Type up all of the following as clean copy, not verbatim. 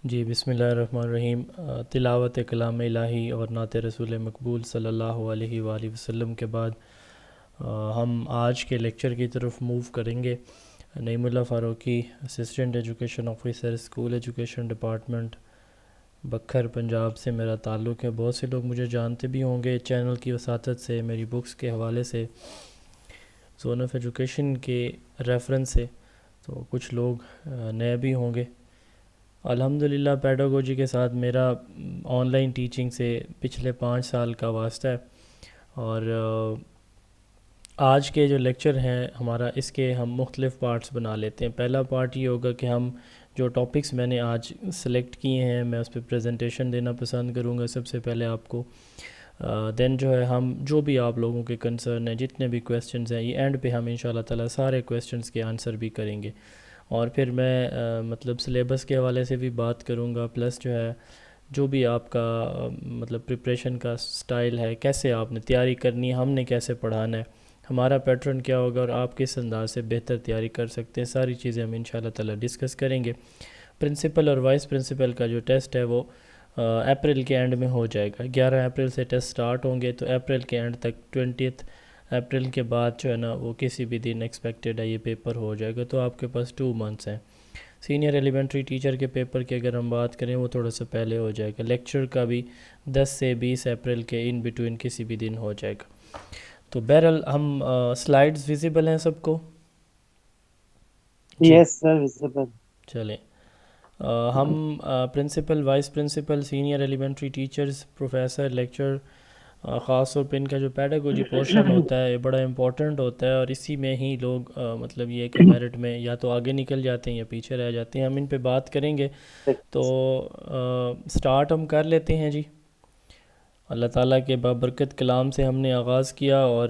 جی بسم اللہ الرحمن الرحیم۔ تلاوت کلام الہی اور نعت رسول مقبول صلی اللہ علیہ وآلہ وسلم کے بعد ہم آج کے لیکچر کی طرف موو کریں گے۔ Naeem Ullah Farooqui, assistant education officer, school education department, Bhakkar, Punjab سے میرا تعلق ہے۔ بہت سے لوگ مجھے جانتے بھی ہوں گے چینل کی وساطت سے، میری بکس کے حوالے سے، زون آف ایجوکیشن کے ریفرنس سے، تو کچھ لوگ نئے بھی ہوں گے۔ الحمدللہ پیڈاگوجی کے ساتھ میرا آن لائن ٹیچنگ سے پچھلے 5 سال کا واسطہ ہے، اور آج کے جو لیکچر ہیں ہمارا، اس کے ہم مختلف پارٹس بنا لیتے ہیں۔ پہلا پارٹ یہ ہوگا کہ ہم جو ٹاپکس میں نے آج سلیکٹ کیے ہیں میں اس پہ پریزنٹیشن دینا پسند کروں گا سب سے پہلے آپ کو۔ دین جو ہے ہم جو بھی آپ لوگوں کے کنسرن ہیں، جتنے بھی کویسچنز ہیں، یہ اینڈ پہ ہم انشاءاللہ تعالی سارے کویسچنز کے آنسر بھی کریں گے، اور پھر میں مطلب سلیبس کے حوالے سے بھی بات کروں گا، پلس جو ہے جو بھی آپ کا مطلب پریپریشن کا سٹائل ہے، کیسے آپ نے تیاری کرنی ہے، ہم نے کیسے پڑھانا ہے، ہمارا پیٹرن کیا ہوگا، اور آپ کس انداز سے بہتر تیاری کر سکتے ہیں، ساری چیزیں ہم انشاءاللہ تعالی ڈسکس کریں گے۔ پرنسپل اور وائس پرنسپل کا جو ٹیسٹ ہے وہ اپریل کے اینڈ میں ہو جائے گا۔ 11 اپریل سے ٹیسٹ سٹارٹ ہوں گے، تو اپریل کے اینڈ تک 20 اپریل کے بعد جو ہے نا وہ کسی بھی دن ایکسپیکٹڈ ہے یہ پیپر ہو جائے گا، تو آپ کے پاس 2 منتھس ہیں۔ سینئر ایلیمنٹری ٹیچر کے پیپر کی اگر ہم بات کریں وہ تھوڑا سا پہلے ہو جائے گا۔ لیکچر کا بھی 10 سے 20 اپریل کے ان بٹوین کسی بھی دن ہو جائے گا۔ تو بہرحال ہم سلائیڈز ویزیبل ہیں سب کو؟ جی یس سر وزبل۔ چلیں، ہم principal, vice principal, senior elementary teachers, professor, lecture, خاص طور پہ ان کا جو پیڈاگوجی پورشن ہوتا ہے یہ بڑا امپورٹنٹ ہوتا ہے، اور اسی میں ہی لوگ مطلب یہ کہ میرٹ میں یا تو آگے نکل جاتے ہیں یا پیچھے رہ جاتے ہیں۔ ہم ان پہ بات کریں گے، تو سٹارٹ ہم کر لیتے ہیں جی۔ اللہ تعالیٰ کے بابرکت کلام سے ہم نے آغاز کیا، اور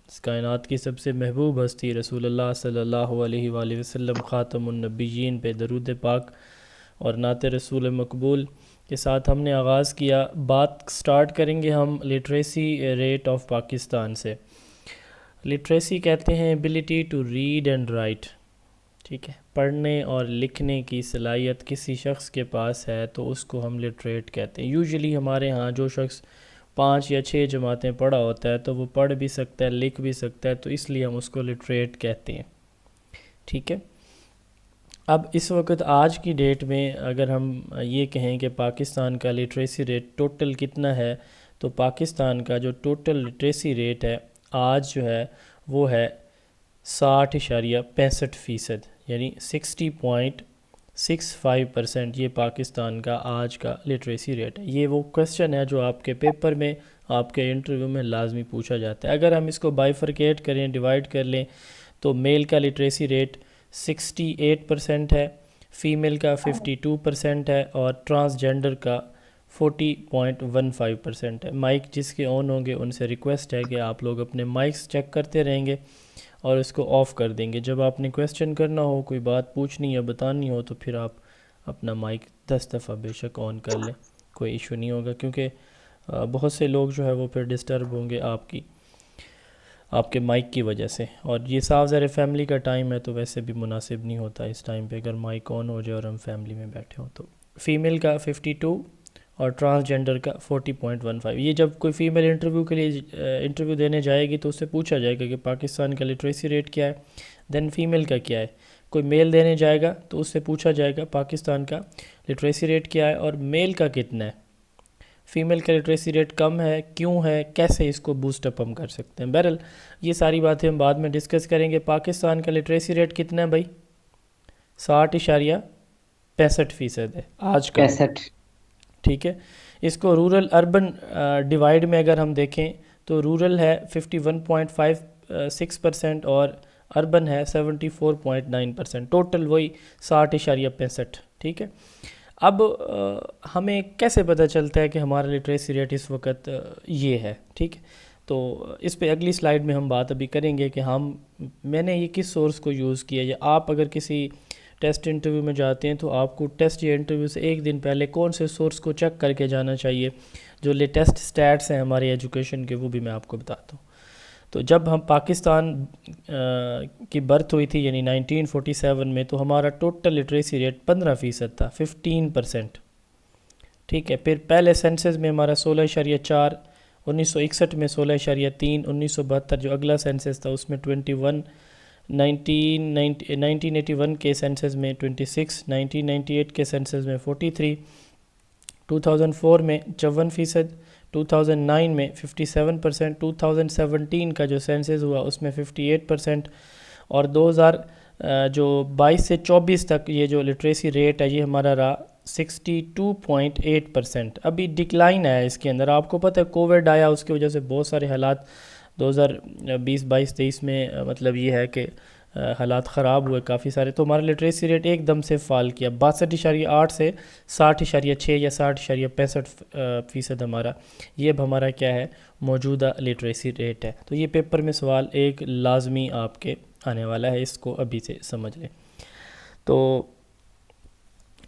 اس کائنات کی سب سے محبوب ہستی رسول اللہ صلی اللہ علیہ وآلہ وسلم خاتم النبیین پہ درود پاک اور نعت رسول مقبول کے ساتھ ہم نے آغاز کیا۔ بات سٹارٹ کریں گے ہم لٹریسی ریٹ آف پاکستان سے۔ لٹریسی کہتے ہیں ability to read and write, ٹھیک ہے، پڑھنے اور لکھنے کی صلاحیت کسی شخص کے پاس ہے تو اس کو ہم لٹریٹ کہتے ہیں۔ یوزلی ہمارے ہاں جو شخص 5 یا 6 جماعتیں پڑھا ہوتا ہے تو وہ پڑھ بھی سکتا ہے، لکھ بھی سکتا ہے، تو اس لیے ہم اس کو لٹریٹ کہتے ہیں، ٹھیک ہے۔ اب اس وقت آج کی ڈیٹ میں اگر ہم یہ کہیں کہ پاکستان کا لٹریسی ریٹ ٹوٹل کتنا ہے، تو پاکستان کا جو ٹوٹل لٹریسی ریٹ ہے آج جو ہے وہ ہے 60.65%، یعنی 60.65%، یہ پاکستان کا آج کا لٹریسی ریٹ ہے۔ یہ وہ کویسچن ہے جو آپ کے پیپر میں، آپ کے انٹرویو میں لازمی پوچھا جاتا ہے۔ اگر ہم اس کو بائیفرکیٹ کریں، ڈیوائڈ کر لیں، تو میل کا لٹریسی ریٹ 68% ہے، فیمیل کا 52% ہے، اور ٹرانسجینڈر کا 40.15% ہے۔ مائک جس کے آن ہوں گے ان سے ریکویسٹ ہے کہ آپ لوگ اپنے مائکس چیک کرتے رہیں گے اور اس کو آف کر دیں گے۔ جب آپ نے کویسچن کرنا ہو، کوئی بات پوچھنی یا بتانی ہو، تو پھر آپ اپنا مائک 10 دفعہ بے شک آن کر لیں، کوئی ایشو نہیں ہوگا، کیونکہ بہت سے لوگ جو ہے وہ پھر ڈسٹرب ہوں گے آپ کے مائک کی وجہ سے، اور یہ صاف ظاہر فیملی کا ٹائم ہے تو ویسے بھی مناسب نہیں ہوتا اس ٹائم پہ اگر مائک آن ہو جائے اور ہم فیملی میں بیٹھے ہوں۔ تو فیمیل کا 52 اور ٹرانسجینڈر کا 40.15۔ یہ جب کوئی فیمیل انٹرویو کے لیے انٹرویو دینے جائے گی تو اس سے پوچھا جائے گا کہ پاکستان کا لٹریسی ریٹ کیا ہے، دین فیمیل کا کیا ہے۔ کوئی میل دینے جائے گا تو اس سے پوچھا جائے گا پاکستان کا لٹریسی ریٹ کیا ہے اور میل کا کتنا ہے۔ فیمیل کا لٹریسی ریٹ کم ہے، کیوں ہے، کیسے اس کو بوسٹ اپ ہم کر سکتے ہیں۔ بہرحال یہ ساری باتیں ہم بعد میں ڈسکس کریں گے۔ پاکستان کا لٹریسی ریٹ کتنا ہے بھائی؟ 60.65% ہے آج کا، 65۔ ٹھیک ہے۔ اس کو رورل اربن ڈیوائڈ میں اگر ہم دیکھیں تو رورل ہے 51.56% اور اربن ہے 74.9%، ٹوٹل وہی 60.65، ٹھیک ہے۔ اب ہمیں کیسے پتہ چلتا ہے کہ ہمارا لٹریسی ریٹ اس وقت یہ ہے، ٹھیک ہے۔ تو اس پہ اگلی سلائیڈ میں ہم بات ابھی کریں گے کہ میں نے یہ کس سورس کو یوز کیا، یا آپ اگر کسی ٹیسٹ انٹرویو میں جاتے ہیں تو آپ کو ٹیسٹ یا انٹرویو سے ایک دن پہلے کون سے سورس کو چیک کر کے جانا چاہیے۔ جو لیٹسٹ سٹیٹس ہیں ہماری ایجوکیشن کے وہ بھی میں آپ کو بتاتا ہوں۔ تو جب ہم پاکستان کی برتھ ہوئی تھی یعنی 1947 میں، تو ہمارا ٹوٹل لٹریسی ریٹ 15% تھا، 15%. ٹھیک ہے. پھر پہلے سینسز میں ہمارا 16.4، 1961 میں 16.3، 1972 جو اگلا سینسز تھا اس میں 21، 1981 کے سینسز میں 26، 1998 کے سینسز میں 43، 2004 میں 54%، 2009 میں 57%، 2017 کا جو سینسز ہوا اس میں 58%، اور 2022 سے 24 تک یہ جو لٹریسی ریٹ ہے یہ ہمارا رہا 62.8%. ابھی ڈکلائن ہے اس کے اندر. آپ کو پتہ ہے کووڈ آیا، اس کی وجہ سے بہت سارے حالات 2020، 22، 23 میں مطلب یہ ہے کہ حالات خراب ہوئے کافی سارے، تو ہمارا لٹریسی ریٹ ایک دم سے فال کیا 62.8 سے 60.6 یا 60.65% ہمارا. یہ اب ہمارا کیا ہے موجودہ لٹریسی ریٹ ہے. تو یہ پیپر میں سوال ایک لازمی آپ کے آنے والا ہے، اس کو ابھی سے سمجھ لیں. تو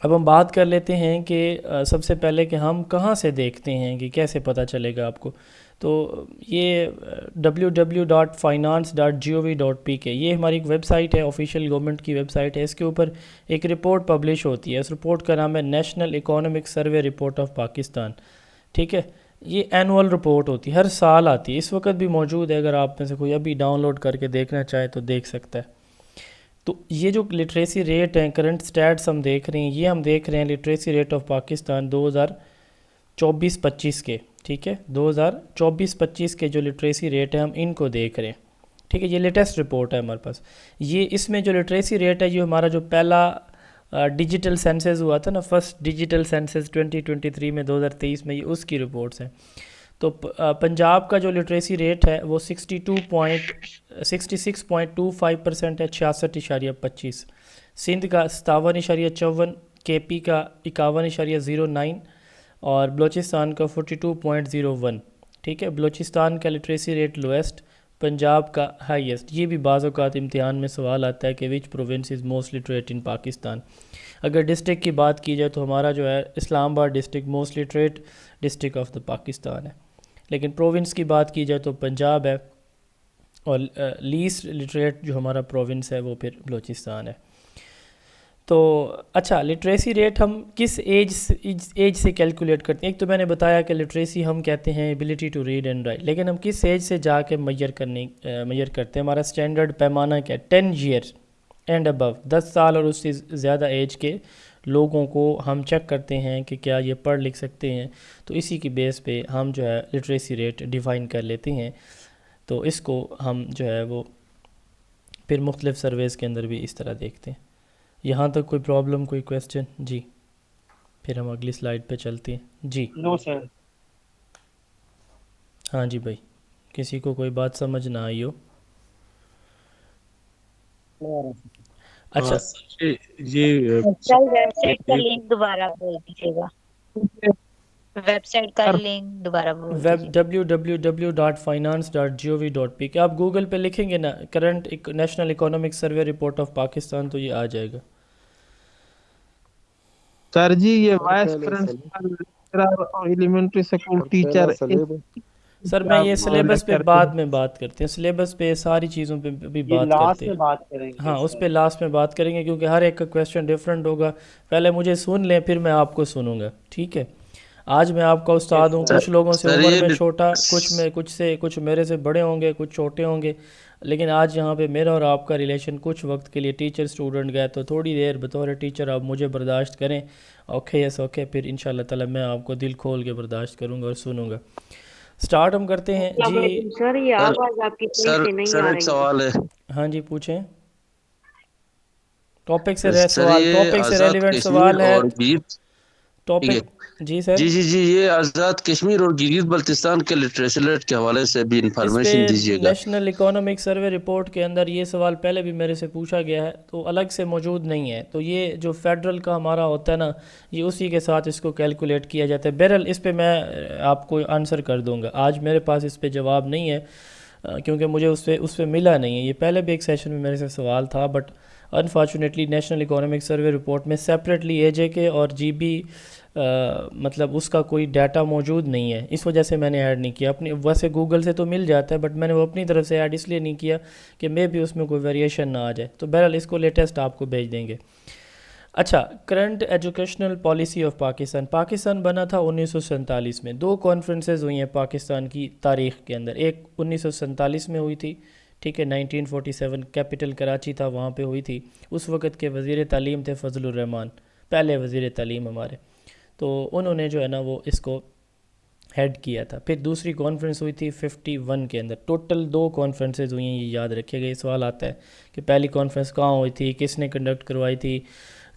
اب ہم بات کر لیتے ہیں کہ سب سے پہلے کہ ہم کہاں سے دیکھتے ہیں کہ کیسے پتہ چلے گا آپ کو. تو یہ www.finance.gov.pk یہ ہماری ایک ویب سائٹ ہے، آفیشیل گورنمنٹ کی ویب سائٹ ہے. اس کے اوپر ایک رپورٹ پبلش ہوتی ہے، اس رپورٹ کا نام ہے national economic survey report of Pakistan. ٹھیک ہے. یہ اینول رپورٹ ہوتی ہے، ہر سال آتی ہے، اس وقت بھی موجود ہے، اگر آپ میں سے کوئی ابھی ڈاؤن لوڈ کر کے دیکھنا چاہے تو دیکھ سکتا ہے. تو یہ جو لٹریسی ریٹ ہیں، کرنٹ سٹیٹس ہم دیکھ رہے ہیں، یہ ہم دیکھ رہے ہیں لٹریسی ریٹ آف پاکستان 2024-25 کے. ٹھیک ہے. 2024-25 کے جو لٹریسی ریٹ ہیں ہم ان کو دیکھ رہے ہیں. ٹھیک ہے. یہ لیٹسٹ رپورٹ ہے ہمارے پاس. یہ اس میں جو لٹریسی ریٹ ہے یہ ہمارا جو پہلا ڈیجیٹل سینسز ہوا تھا نا، فرسٹ ڈیجیٹل سینسز 2023 میں 2023 میں، یہ اس کی رپورٹس ہیں. تو پنجاب کا جو لٹریسی ریٹ ہے وہ 66.25% ہے، 66.25. سندھ کا 57.54، کے پی کا 51.09 اور بلوچستان کا 42.01. ٹھیک ہے. بلوچستان کا لٹریسی ریٹ لویسٹ، پنجاب کا ہائیسٹ. یہ بھی بعض اوقات امتحان میں سوال آتا ہے کہ وچ پروونس از موسٹ لٹریٹ ان پاکستان. اگر ڈسٹرکٹ کی بات کی جائے تو ہمارا جو ہے اسلام آباد district most literate district of the Pakistan ہے. لیکن پروونس کی بات کی جائے تو پنجاب ہے، اور لیسٹ لٹریٹ جو ہمارا پروونس ہے وہ پھر بلوچستان ہے. تو اچھا، لٹریسی ریٹ ہم کس ایج سے کیلکولیٹ کرتے ہیں؟ ایک تو میں نے بتایا کہ لٹریسی ہم کہتے ہیں ability to read and write, لیکن ہم کس ایج سے جا کے میئر کرتے ہیں؟ ہمارا اسٹینڈرڈ پیمانہ کیا ہے؟ 10 ایئر اینڈ ابو، 10 سال اور اس سے زیادہ ایج کے لوگوں کو ہم چیک کرتے ہیں کہ کیا یہ پڑھ لکھ سکتے ہیں. تو اسی کی بیس پہ ہم جو ہے لٹریسی ریٹ ڈیفائن کر لیتے ہیں. تو اس کو ہم جو ہے وہ پھر مختلف سرویز کے اندر بھی اس طرح دیکھتے ہیں. یہاں تک کوئی پرابلم، کوئی کویسچن؟ جی پھر ہم اگلی سلائیڈ پہ چلتے ہیں. جی نو سر. ہاں جی بھائی، کسی کو کوئی بات سمجھ نہ آئی ہو؟ اچھا، یہ سر ویب سائٹ کا لنک دوبارہ بول دیجیے گا. ویب سائٹ کا لنک دوبارہ بول دیجیے. www.finance.gov.pk آپ گوگل پہ لکھیں گے نا current national economic survey report of Pakistan تو یہ آ جائے گا. سر جی یہ وائس پرنسپل اور ایلیمنٹری اسکول ٹیچر سر میں یہ سلیبس پہ بعد میں بات کرتے ہیں، سلیبس پہ ساری چیزوں پہ بھی بات کرتے ہیں. بات کریں گے. ہاں اس پہ لاسٹ میں بات کریں گے، کیونکہ ہر ایک کا کویسچن ڈیفرنٹ ہوگا. پہلے مجھے سن لیں پھر میں آپ کو سنوں گا. ٹھیک ہے. آج میں آپ کا استاد ہوں، کچھ لوگوں سے عمر میں چھوٹا، کچھ میرے سے بڑے ہوں گے، کچھ چھوٹے ہوں گے، لیکن آج یہاں پہ میرا اور آپ کا ریلیشن کچھ وقت کے لیے ٹیچر اسٹوڈنٹ گئے، تو تھوڑی دیر بطور ٹیچر آپ مجھے برداشت کریں. Okay yes okay. پھر انشاءاللہ تعالی میں آپ کو دل کھول کے برداشت کروں گا اور سنوں گا. سٹارٹ ہم کرتے ہیں جی. سر یہ آواز آپ کی صحیح سے نہیں آ رہی. سوال ہے. ہاں جی پوچھیں. ٹاپک سے سر یہ آزاد ریلیونٹ کشمیر سوال ہے. اور گیت ٹاپک جی سر. جی یہ آزاد کشمیر اور گلگت بلتستان کے لٹریسی ریٹ کے حوالے سے بھی اس پہ انفارمیشن دیجیے گا. نیشنل اکانومک سروے رپورٹ کے اندر یہ سوال پہلے بھی میرے سے پوچھا گیا ہے، تو الگ سے موجود نہیں ہے. تو یہ جو فیڈرل کا ہمارا ہوتا ہے نا، یہ اسی کے ساتھ اس کو کیلکولیٹ کیا جاتا ہے. بہرحال اس پہ میں آپ کو آنسر کر دوں گا. آج میرے پاس اس پہ جواب نہیں ہے کیونکہ مجھے اس پہ ملا نہیں ہے. یہ پہلے بھی ایک سیشن میں میرے سے سوال تھا، but unfortunately national economic survey report میں سیپریٹلی اے جے کے اور جی بی مطلب اس کا کوئی ڈیٹا موجود نہیں ہے، اس وجہ سے میں نے ایڈ نہیں کیا اپنی. ویسے گوگل سے تو مل جاتا ہے بٹ میں نے وہ اپنی طرف سے ایڈ اس لیے نہیں کیا کہ میں بھی اس میں کوئی ویریشن نہ آ جائے. تو بہرحال اس کو لیٹسٹ آپ کو بھیج دیں گے. اچھا، current educational policy of Pakistan. Pakistan بنا تھا 1947 میں. 2 کانفرنسز ہوئی ہیں پاکستان کی تاریخ کے اندر. ایک 1947 میں ہوئی تھی، ٹھیک ہے، 1947 کیپٹل کراچی تھا، وہاں پہ ہوئی تھی. اس وقت کے وزیر تعلیم تھے فضل الرحمان، پہلے وزیر تعلیم ہمارے. تو انہوں نے جو ہے نا وہ اس کو ہیڈ کیا تھا. پھر دوسری کانفرنس ہوئی تھی 51 کے اندر. ٹوٹل 2 کانفرنسز ہوئی ہیں، یہ یاد رکھے گا. سوال آتا ہے کہ پہلی کانفرنس کہاں ہوئی تھی، کس نے کنڈکٹ کروائی تھی،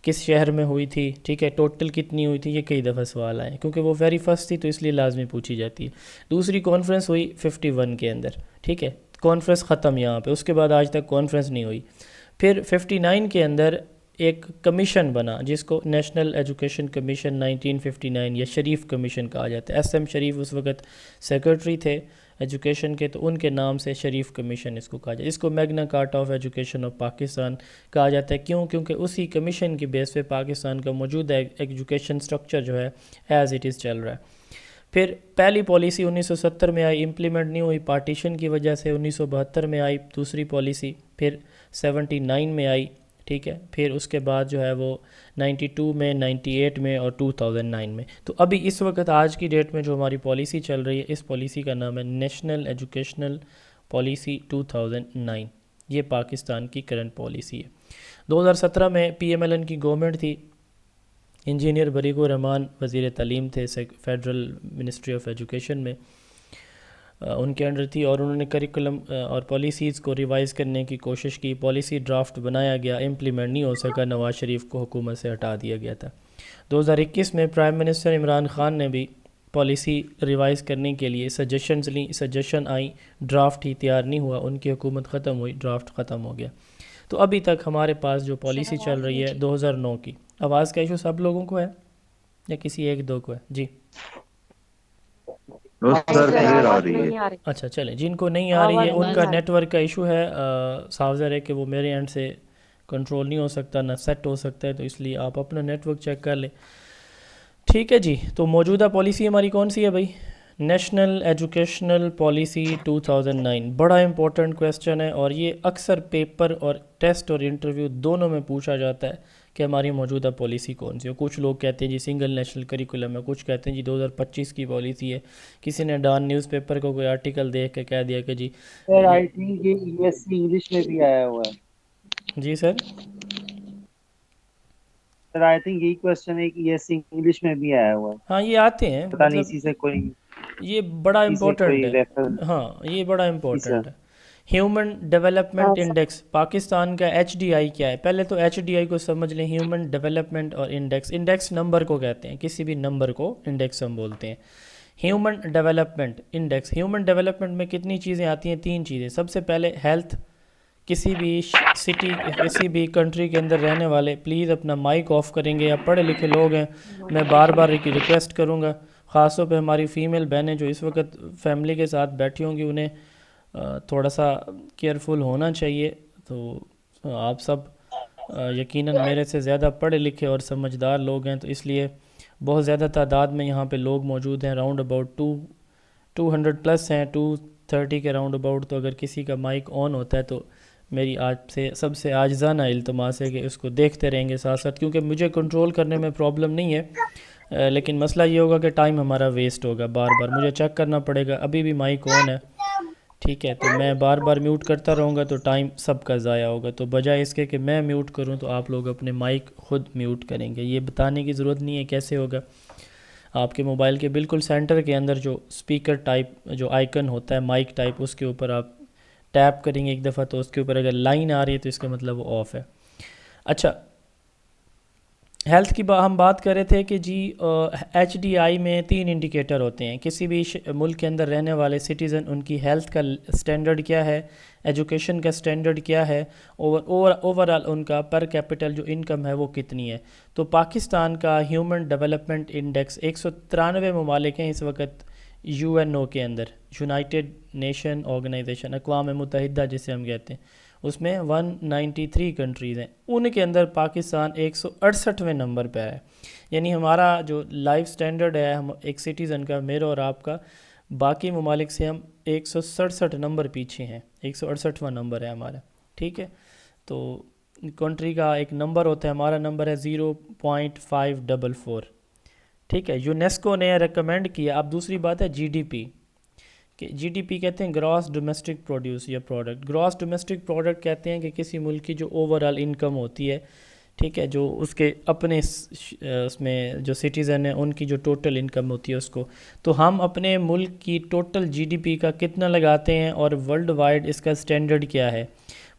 کس شہر میں ہوئی تھی، ٹھیک ہے، ٹوٹل کتنی ہوئی تھی. یہ کئی دفعہ سوال آئے کیونکہ وہ ویری فرسٹ تھی تو اس لیے لازمی پوچھی جاتی ہے. دوسری کانفرنس ہوئی 51 کے اندر، ٹھیک ہے، کانفرنس ختم یہاں پہ. اس کے بعد آج تک کانفرنس نہیں ہوئی. پھر 59 کے اندر ایک کمیشن بنا جس کو نیشنل ایجوکیشن کمیشن 1959 یا شریف کمیشن کہا جاتا ہے. ایس ایم شریف اس وقت سیکرٹری تھے ایجوکیشن کے، تو ان کے نام سے شریف کمیشن اس کو کہا جاتا ہے. اس کو میگنا کارٹا آف ایجوکیشن آف پاکستان کہا جاتا ہے. کیوں؟ کیونکہ اسی کمیشن کی بیس پہ پاکستان کا موجودہ ایجوکیشن سٹرکچر جو ہے ایز اٹ از چل رہا ہے. پھر پہلی پالیسی 1970 میں آئی، امپلیمنٹ نہیں ہوئی پارٹیشن کی وجہ سے. 1972 میں آئی دوسری پالیسی، پھر 79 میں آئی، ٹھیک ہے. پھر اس کے بعد جو ہے وہ 92 میں، 98 میں اور 2009 میں. تو ابھی اس وقت آج کی ڈیٹ میں جو ہماری پالیسی چل رہی ہے، اس پالیسی کا نام ہے نیشنل ایجوکیشنل پالیسی 2009. یہ پاکستان کی کرنٹ پالیسی ہے. 2017 میں پی ایم ایل این کی گورنمنٹ تھی، انجینئر بریک الرحمان وزیر تعلیم تھے فیڈرل منسٹری آف ایجوکیشن میں، ان کے انڈر تھی. اور انہوں نے کریکولم اور پالیسیز کو ریوائز کرنے کی کوشش کی. پالیسی ڈرافٹ بنایا گیا، امپلیمنٹ نہیں ہو سکا، نواز شریف کو حکومت سے ہٹا دیا گیا تھا. 2021 میں پرائم منسٹر عمران خان نے بھی پالیسی ریوائز کرنے کے لیے سجیشنز لیں، سجیشن آئیں، ڈرافٹ ہی تیار نہیں ہوا. ان کی حکومت ختم ہوئی، ڈرافٹ ختم ہو گیا. تو ابھی تک ہمارے پاس جو پالیسی چل رہی ہے 2009 کی. آواز کا ایشو سب لوگوں کو ہے یا کسی ایک دو کو ہے؟ جی اچھا چلیں، جن کو نہیں آ رہی ہے ان کا نیٹ ورک کا ایشو ہے. صاف ظاہر ہے کہ وہ میرے اینڈ سے کنٹرول نہیں ہو سکتا، نہ سیٹ ہو سکتا ہے، تو اس لیے آپ اپنا نیٹ ورک چیک کر لیں. ٹھیک ہے جی. تو موجودہ پالیسی ہماری کون سی ہے بھائی؟ National educational policy 2009. بڑا امپورٹنٹ کویسچن ہے اور یہ اکثر پیپر اور ٹیسٹ اور انٹرویو دونوں میں پوچھا جاتا ہے کہ ہماری موجودہ پالیسی کون سی ہے. کچھ لوگ کہتے ہیں جی سنگل نیشنل کریکولم ہے، کچھ کہتے ہیں جی 2025 کی پالیسی ہے. کسی نے ڈان نیوز پیپر کو کوئی آرٹیکل دیکھ کے کہہ دیا کہ جی سر آئی تھنک یہ ای ایس سی انگلش میں بھی آیا ہوا ہے. جی سر، سر آئی تھنک یہی کوشچن ہے کہ ای ایس سی انگلش میں بھی آیا ہوا ہے. ہاں یہ آتے ہیں، پتہ نہیں مطلب اسی سے کوئی یہ بڑا امپورٹنٹ ہے. ہاں یہ بڑا امپورٹنٹ ہے. ہیومن ڈیولپمنٹ انڈیکس پاکستان کا ایچ ڈی آئی کیا ہے؟ پہلے تو ایچ ڈی آئی کو سمجھ لیں، ہیومن ڈیولپمنٹ اور انڈیکس. انڈیکس نمبر کو کہتے ہیں، کسی بھی نمبر کو انڈیکس ہم بولتے ہیں. Human development index, human development میں کتنی چیزیں آتی ہیں؟ 3 چیزیں. سب سے پہلے ہیلتھ. کسی بھی سٹی، کسی بھی کنٹری کے اندر رہنے والے پلیز اپنا مائک آف کریں گے. یا پڑھے لکھے لوگ ہیں، میں بار بار ریکویسٹ کروں گا، خاص طور پہ ہماری فیمیل بہنیں جو اس وقت فیملی کے ساتھ بیٹھی ہوں گی، انہیں تھوڑا سا کیئرفل ہونا چاہیے. تو آپ سب یقیناً میرے سے زیادہ پڑھے لکھے اور سمجھدار لوگ ہیں، تو اس لیے بہت زیادہ تعداد میں یہاں پہ لوگ موجود ہیں. راؤنڈ اباؤٹ 200 پلس ہیں، 230 کے راؤنڈ اباؤٹ. تو اگر کسی کا مائک آن ہوتا ہے تو میری آپ سے سب سے عاجزانہ التماس ہے کہ اس کو دیکھتے رہیں گے ساتھ ساتھ، کیونکہ مجھے کنٹرول کرنے میں پرابلم نہیں ہے، لیکن مسئلہ یہ ہوگا کہ ٹائم ہمارا ویسٹ ہوگا. بار بار مجھے چیک کرنا پڑے گا. ابھی بھی مائک آن ہے، ٹھیک ہے، تو میں بار بار میوٹ کرتا رہوں گا تو ٹائم سب کا ضائع ہوگا. تو بجائے اس کے کہ میں میوٹ کروں تو آپ لوگ اپنے مائک خود میوٹ کریں گے. یہ بتانے کی ضرورت نہیں ہے کیسے ہوگا. آپ کے موبائل کے بالکل سینٹر کے اندر جو اسپیکر ٹائپ جو آئیکن ہوتا ہے مائک ٹائپ، اس کے اوپر آپ ٹیپ کریں گے ایک دفعہ، تو اس کے اوپر اگر لائن آ رہی ہے تو اس کا مطلب وہ آف ہے. اچھا، ہیلتھ کی ہم بات کر رہے تھے کہ جی ایچ ڈی آئی میں 3 انڈیکیٹر ہوتے ہیں. کسی بھی ملک کے اندر رہنے والے سٹیزن، ان کی ہیلتھ کا سٹینڈرڈ کیا ہے، ایجوکیشن کا سٹینڈرڈ کیا ہے، اوور آل ان کا پر کیپٹل جو انکم ہے وہ کتنی ہے. تو پاکستان کا ہیومن ڈیولپمنٹ انڈیکس 193 ممالک ہیں اس وقت یو این او کے اندر، یونائٹڈ نیشن آرگنائزیشن، اقوام متحدہ جسے ہم کہتے ہیں. اس میں 193 کنٹریز ہیں، ان کے اندر پاکستان 168ویں نمبر پہ ہے. یعنی ہمارا جو لائف سٹینڈرڈ ہے ہم ایک سٹیزن کا، میرا اور آپ کا، باقی ممالک سے ہم 167 نمبر پیچھے ہیں. 168واں نمبر ہے ہمارا. ٹھیک ہے، تو کنٹری کا ایک نمبر ہوتا ہے، ہمارا نمبر ہے 0.544. ٹھیک ہے، یونیسکو نے ریکمینڈ کیا. اب دوسری بات ہے جی ڈی پی، کہ جی ڈی پی کہتے ہیں گراس ڈومیسٹک پروڈیوس یا پروڈکٹ. گراس ڈومیسٹک پروڈکٹ کہتے ہیں کہ کسی ملک کی جو اوور آل انکم ہوتی ہے، ٹھیک ہے، جو اس کے اپنے اس میں جو سٹیزن ہیں ان کی جو ٹوٹل انکم ہوتی ہے اس کو. تو ہم اپنے ملک کی ٹوٹل جی ڈی پی کا کتنا لگاتے ہیں اور ورلڈ وائڈ اس کا سٹینڈرڈ کیا ہے.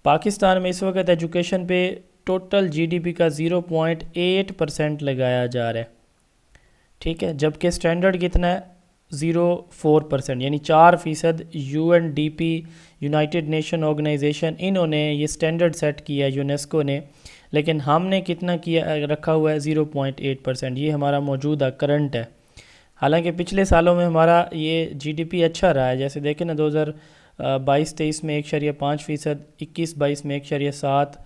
پاکستان میں اس وقت ایجوکیشن پہ ٹوٹل جی ڈی پی کا 0.8% لگایا جا رہا ہے. ٹھیک ہے، جبکہ سٹینڈرڈ کتنا ہے 0.4%، یعنی 4%. U N D P, united nation organization, انہوں نے یہ سٹینڈرڈ سیٹ کیا ہے یونیسکو نے، لیکن ہم نے کتنا کیا رکھا ہوا ہے 0.8%. یہ ہمارا موجودہ کرنٹ ہے. حالانکہ پچھلے سالوں میں ہمارا یہ جی ڈی پی اچھا رہا ہے. جیسے دیکھیں نا 2022-23 میں 1.5%، 21-22 میں 1.7%،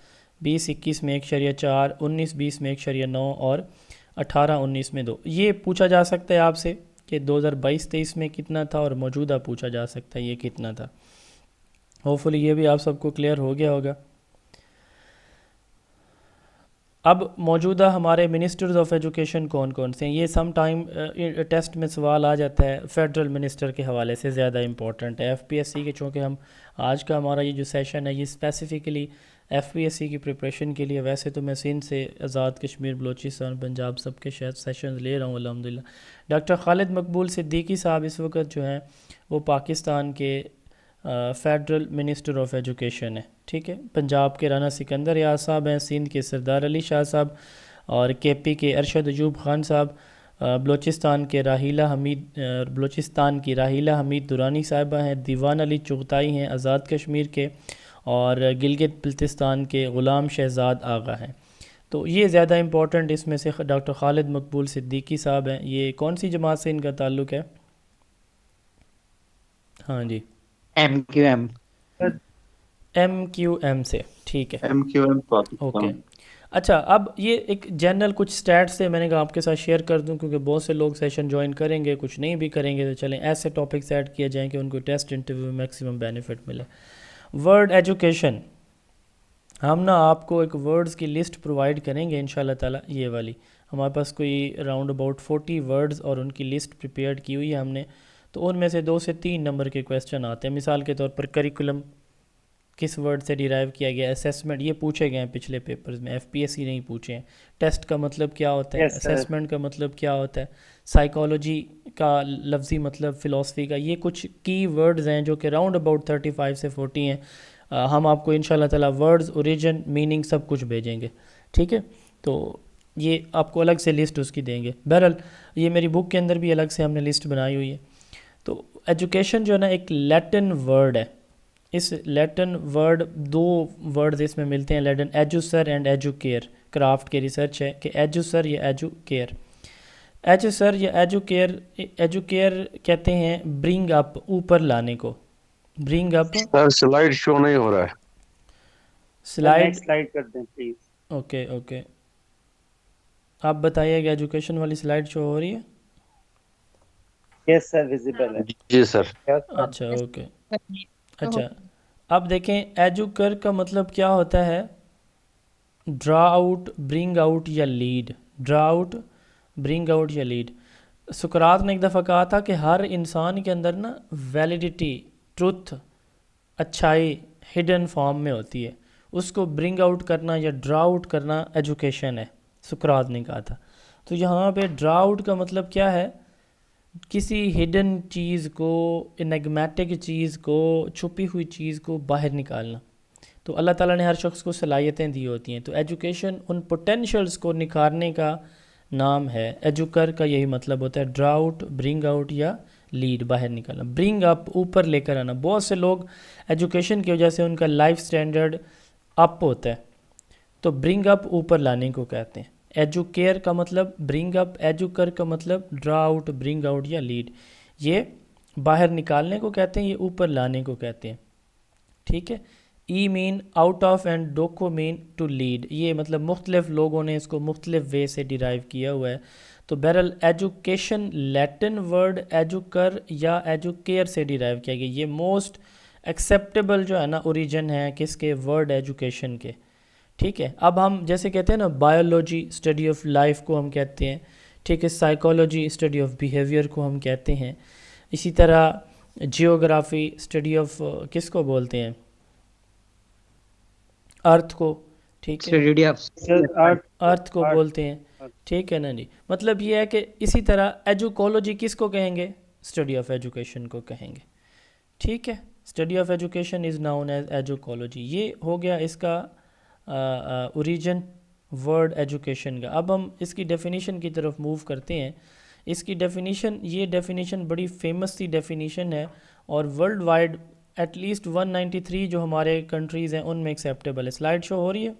20-21 میں 1.4%، 19-20 میں 1.9% اور 18-19 میں 2%. یہ پوچھا جا سکتا ہے آپ سے کہ 2022-23 میں کتنا تھا، اور موجودہ پوچھا جا سکتا ہے یہ کتنا تھا. ہوپفلی یہ بھی آپ سب کو کلیئر ہو گیا ہوگا. اب موجودہ ہمارے منسٹرز آف ایجوکیشن کون کون سے ہیں؟ یہ سم ٹائم ٹیسٹ میں سوال آ جاتا ہے. فیڈرل منسٹر کے حوالے سے زیادہ امپورٹنٹ ہے. ایف پی ایس سی کے، چونکہ ہم آج کا ہمارا یہ جو سیشن ہے یہ specifically F P S C کی پریپریشن کے لیے. ویسے تو میں سندھ سے، آزاد کشمیر، بلوچستان، پنجاب سب کے سیشنز لے رہا ہوں الحمدللہ. ڈاکٹر خالد مقبول صدیقی صاحب اس وقت جو ہیں وہ پاکستان کے فیڈرل منسٹر آف ایجوکیشن ہے. ٹھیک ہے، پنجاب کے رانا سکندر یاز صاحب ہیں، سندھ کے سردار علی شاہ صاحب، اور کے پی کے ارشد ایوب خان صاحب، بلوچستان کی راحیلہ حمید دورانی صاحبہ ہیں، دیوان علی چغتائی ہیں آزاد کشمیر کے، اور گلگت بلتستان کے غلام شہزاد آغا ہیں. تو یہ زیادہ امپورٹنٹ اس میں سے ڈاکٹر خالد مقبول صدیقی صاحب ہیں. یہ کون سی جماعت سے ان کا تعلق ہے؟ ہاں جی، M Q M. M Q M سے. ٹھیک ہے، M Q M okay. Pakistan. اچھا، اب یہ ایک جنرل کچھ سٹیٹس سے میں نے کہا آپ کے ساتھ شیئر کر دوں، کیونکہ بہت سے لوگ سیشن جوائن کریں گے، کچھ نہیں بھی کریں گے. تو چلیں ایسے ٹاپکس ایڈ کیے جائیں کہ ان کو ٹیسٹ انٹرویو میں میکسیمم بینیفٹ ملے. ورڈ ایجوکیشن، ہم نا آپ کو ایک ورڈز کی لسٹ پرووائڈ کریں گے انشاءاللہ تعالی. یہ والی ہمارے پاس کوئی راؤنڈ اباؤٹ 40 ورڈز اور ان کی لسٹ پریپیئرڈ کی ہوئی ہے ہم نے. تو ان میں سے 2 سے 3 نمبر کے کویسچن آتے ہیں. مثال کے طور پر کریکولم کس ورڈ سے ڈیرائیو کیا گیا، اسیسمنٹ یہ پوچھے گئے ہیں پچھلے پیپرز میں، ایف پی ایس سی نہیں پوچھے ہیں. ٹیسٹ کا مطلب کیا ہوتا ہے، اسیسمنٹ کا مطلب کیا ہوتا ہے، سائیکالوجی کا لفظی مطلب، فلاسفی کا. یہ کچھ کی ورڈز ہیں جو کہ راؤنڈ اباؤٹ 35 سے 40 ہیں. ہم آپ کو انشاءاللہ تعالی ورڈز، اوریجن، میننگ سب کچھ بھیجیں گے. ٹھیک ہے، تو یہ آپ کو الگ سے لسٹ اس کی دیں گے. بہرحال یہ میری بک کے اندر بھی الگ سے ہم نے لسٹ بنائی ہوئی ہے. تو ایجوکیشن جو ہے نا ایک لیٹن ورڈ ہے. اس لیٹن ورڈ 2 ورڈز اس میں ملتے ہیں لیٹن، ایجو سر اینڈ ایجو کیئر. کرافٹ کے ریسرچ ہے کہ ایجو سر یا ایجو کیئر. ایجو سر یا ایجو کیئر، ایجو کیئر کہتے ہیں برنگ اپ، اوپر لانے کو. برنگ اپ. سر سلائیڈ شو نہیں ہو رہا ہے. سلائیڈ، سلائیڈ کر دیں پلیز. اوکے آپ بتائیے گا ایجوکیشن والی سلائیڈ شو ہو رہی ہے؟ یس سر، ویزیبل ہے. جی سر. اچھا اوکے. اچھا اب دیکھیں ایجو کر کا مطلب کیا ہوتا ہے، ڈرا آؤٹ، برنگ آؤٹ یا lead. Draw out, bring out یا لیڈ. سقراط نے ایک دفعہ کہا تھا کہ ہر انسان کے اندر نا ویلیڈیٹی، ٹروتھ، اچھائی ہڈن فارم میں ہوتی ہے. اس کو برنگ آؤٹ کرنا یا ڈرا آؤٹ کرنا ایجوکیشن ہے، سقراط نے کہا تھا. تو یہاں پہ ڈرا آؤٹ کا مطلب کیا ہے، کسی ہڈن چیز کو، انگمیٹک چیز کو، چھپی ہوئی چیز کو باہر نکالنا. تو اللہ تعالیٰ نے ہر شخص کو صلاحیتیں دی ہوتی ہیں. تو ایجوکیشن ان پوٹینشلز کو نکھارنے کا نام ہے. ایجوکر کا یہی مطلب ہوتا ہے، ڈرا آؤٹ، برنگ آؤٹ یا لیڈ، باہر نکالنا. برنگ اپ، اوپر لے کر آنا. بہت سے لوگ ایجوکیشن کی وجہ سے ان کا لائف سٹینڈرڈ اپ ہوتا ہے، تو برنگ اپ اوپر لانے کو کہتے ہیں. ایجو کیئر کا مطلب برنگ اپ، ایجو کر کا مطلب ڈرا آؤٹ، برنگ آؤٹ یا لیڈ. یہ باہر نکالنے کو کہتے ہیں، یہ اوپر لانے کو کہتے ہیں. ٹھیک ہے. E means out of and duco means to lead. یہ مطلب مختلف لوگوں نے اس کو مختلف وے سے ڈیرائیو کیا ہوا ہے. تو بہرحال ایجوکیشن لیٹن ورڈ ایجوکر یا ایجوکیئر سے ڈیرائیو کیا گیا. یہ موسٹ ایکسیپٹیبل جو ہے نا اوریجن ہے کس کے ورڈ ایجوکیشن کے. ٹھیک ہے. اب ہم جیسے کہتے ہیں نا بایولوجی اسٹڈی آف لائف کو ہم کہتے ہیں. ٹھیک ہے. سائیکالوجی اسٹڈی آف بیہیویئر کو ہم کہتے ہیں. اسی طرح جیوگرافی اسٹڈی آف کس کو بولتے ہیں ارتھ کو. ٹھیک ہے. ارتھ کو بولتے ہیں. ٹھیک ہے نا جی. مطلب یہ ہے کہ اسی طرح ایجوکولوجی کس کو کہیں گے اسٹڈی آف ایجوکیشن کو کہیں گے. ٹھیک ہے. Study of education is known as educology. یہ ہو گیا اس کا اوریجن ورڈ ایجوکیشن کا. اب ہم اس کی ڈیفینیشن کی طرف موو کرتے ہیں. اس کی ڈیفینیشن یہ ڈیفینیشن بڑی فیمس سی ڈیفینیشن ہے اور ورلڈ وائڈ ایٹ لیسٹ 193 جو ہمارے کنٹریز ہیں ان میں ایکسیپٹیبل ہے. سلائیڈ شو ہو رہی ہے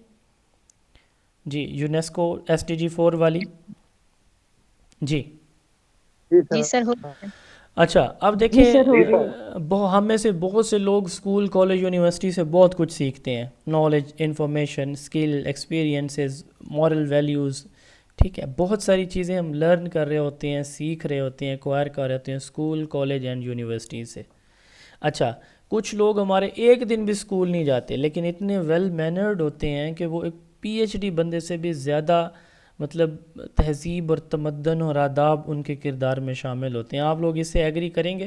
جی. یونیسکو SDG 4 والی. جی جی سر ہو اچھا. اب دیکھیں ہم میں سے بہت سے لوگ اسکول کالج یونیورسٹی سے بہت کچھ سیکھتے ہیں. Knowledge information skill experiences moral values. ٹھیک ہے. بہت ساری چیزیں ہم لرن کر رہے ہوتے ہیں سیکھ رہے ہوتے ہیں ایکوائر کر رہے ہوتے ہیں اسکول کالج اینڈ یونیورسٹی سے. اچھا کچھ لوگ ہمارے ایک دن بھی اسکول نہیں جاتے لیکن اتنے ویل مینرڈ ہوتے ہیں کہ وہ ایک PhD بندے سے بھی زیادہ مطلب تہذیب اور تمدن اور آداب ان کے کردار میں شامل ہوتے ہیں. آپ لوگ اس سے ایگری کریں گے؟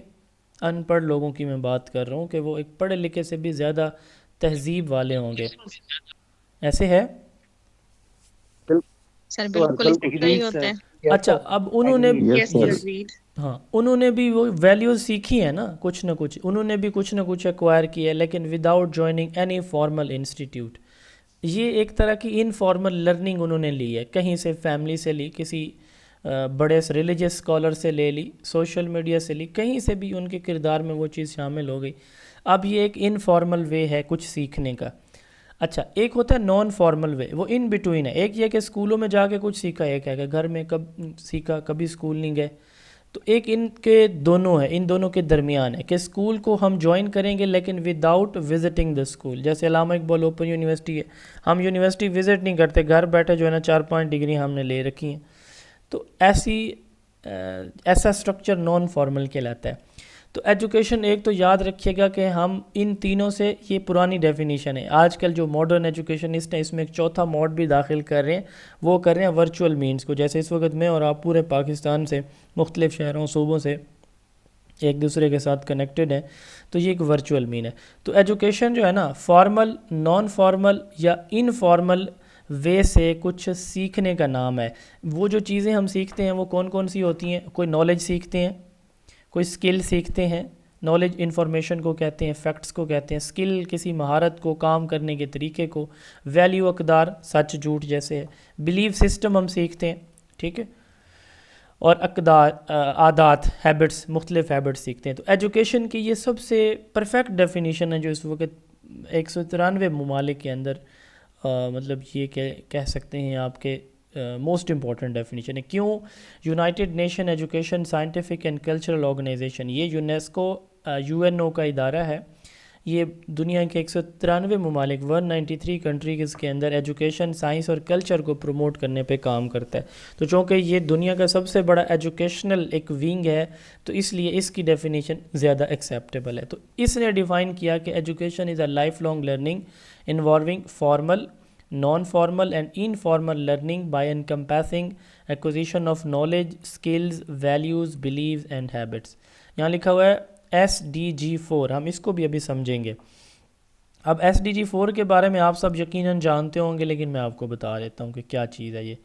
ان پڑھ لوگوں کی میں بات کر رہا ہوں کہ وہ ایک پڑھے لکھے سے بھی زیادہ تہذیب والے ہوں گے. ایسے ہے سر بالکل صحیح ہوتا ہے. اچھا اب انہوں نے بھی وہ ویلیوز سیکھی ہیں نا کچھ نہ کچھ. انہوں نے بھی کچھ نہ کچھ ایکوائر کیا ہے لیکن without joining any formal institute. یہ ایک طرح کی انفارمل لرننگ انہوں نے لی ہے. کہیں سے فیملی سے لی, کسی بڑے ریلیجیس اسکالر سے لے لی, سوشل میڈیا سے لی, کہیں سے بھی ان کے کردار میں وہ چیز شامل ہو گئی. اب یہ ایک انفارمل وے ہے کچھ سیکھنے کا. اچھا ایک ہوتا ہے نان فارمل وے, وہ ان بٹوین ہے. ایک یہ کہ اسکولوں میں جا کے کچھ سیکھا, ایک ہے کہ گھر میں کب سیکھا کبھی اسکول نہیں گئے. تو ایک ان کے دونوں ہے, ان دونوں کے درمیان ہے کہ اسکول کو ہم جوائن کریں گے لیکن وداؤٹ وزٹنگ دا اسکول. جیسے علامہ اقبال اوپن یونیورسٹی ہے, ہم یونیورسٹی وزٹ نہیں کرتے, گھر بیٹھے جو ہے نا 4-5 ڈگری ہم نے لے رکھی ہیں. تو ایسا اسٹرکچر نان فارمل کہلاتا ہے. تو ایجوکیشن ایک تو یاد رکھیے گا کہ ہم ان تینوں سے, یہ پرانی ڈیفینیشن ہے. آج کل جو ماڈرن ایجوکیشنسٹ ہیں اس میں ایک چوتھا موڈ بھی داخل کر رہے ہیں, وہ کر رہے ہیں ورچوئل مینس کو. جیسے اس وقت میں اور آپ پورے پاکستان سے مختلف شہروں صوبوں سے ایک دوسرے کے ساتھ کنیکٹڈ ہیں, تو یہ ایک ورچوئل مین ہے. تو ایجوکیشن جو ہے نا فارمل نان فارمل یا انفارمل وے سے کچھ سیکھنے کا نام ہے. وہ جو چیزیں ہم سیکھتے ہیں وہ کون کون سی ہوتی ہیں؟ کوئی نالج سیکھتے ہیں, کوئی اسکل سیکھتے ہیں. نالج انفارمیشن کو کہتے ہیں, فیکٹس کو کہتے ہیں. اسکل کسی مہارت کو, کام کرنے کے طریقے کو. ویلیو اقدار سچ جھوٹ جیسے ہے. بلیف سسٹم ہم سیکھتے ہیں. ٹھیک ہے. اور اقدار عادات ہیبٹس, مختلف ہیبٹس سیکھتے ہیں. تو ایجوکیشن کی یہ سب سے پرفیکٹ ڈیفینیشن ہے جو اس وقت 193 ممالک کے اندر مطلب یہ کہہ سکتے ہیں آپ کے موسٹ امپورٹنٹ ڈیفینیشن ہے. کیوں؟ United nation education scientific and cultural organization, یہ یونیسکو UNO کا ادارہ ہے. یہ دنیا کے 193 ممالک 193 کنٹریز کے اندر ایجوکیشن سائنس اور کلچر کو پروموٹ کرنے پہ کام کرتا ہے. تو چونکہ یہ دنیا کا سب سے بڑا ایجوکیشنل ایک ونگ ہے تو اس لیے اس کی ڈیفینیشن زیادہ ایکسیپٹیبل ہے. تو اس نے ڈیفائن کیا کہ education is a life long learning involving formal non-formal and informal learning by encompassing acquisition of knowledge, skills, values, beliefs and habits. یہاں لکھا ہوا ہے SDG 4, ہم اس کو بھی ابھی سمجھیں گے. اب SDG 4 کے بارے میں آپ سب یقیناً جانتے ہوں گے لیکن میں آپ کو بتا دیتا ہوں کہ کیا چیز ہے یہ.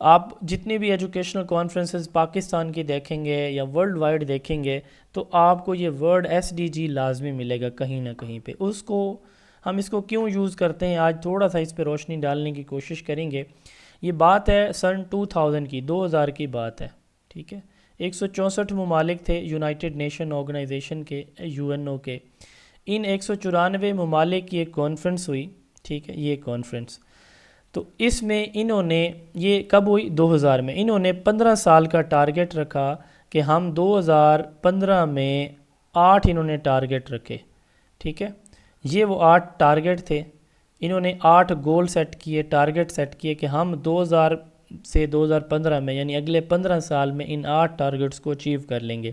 آپ جتنی بھی ایجوکیشنل کانفرنسز پاکستان کی دیکھیں گے یا ورلڈ وائڈ دیکھیں گے تو آپ کو یہ ورڈ SDG لازمی ملے گا کہیں نہ کہیں پہ. ہم اس کو کیوں یوز کرتے ہیں آج تھوڑا سا اس پہ روشنی ڈالنے کی کوشش کریں گے. یہ بات ہے سن 2000 کی, 2000 کی بات ہے. ٹھیک ہے. 164 ممالک تھے یونائٹڈ نیشن آرگنائزیشن کے, UNO کے. ان 194 ممالک کی ایک کانفرنس ہوئی. ٹھیک ہے. یہ کانفرنس تو اس میں انہوں نے, یہ کب ہوئی؟ 2000 میں. انہوں نے 15 سال کا ٹارگٹ رکھا کہ ہم 2015 میں 8 انہوں نے ٹارگٹ رکھے. ٹھیک ہے. یہ وہ 8 ٹارگٹ تھے. انہوں نے 8 گول سیٹ کیے، ٹارگٹ سیٹ کیے کہ ہم 2000 سے 2015 میں یعنی اگلے 15 سال میں ان 8 ٹارگٹس کو اچیو کر لیں گے.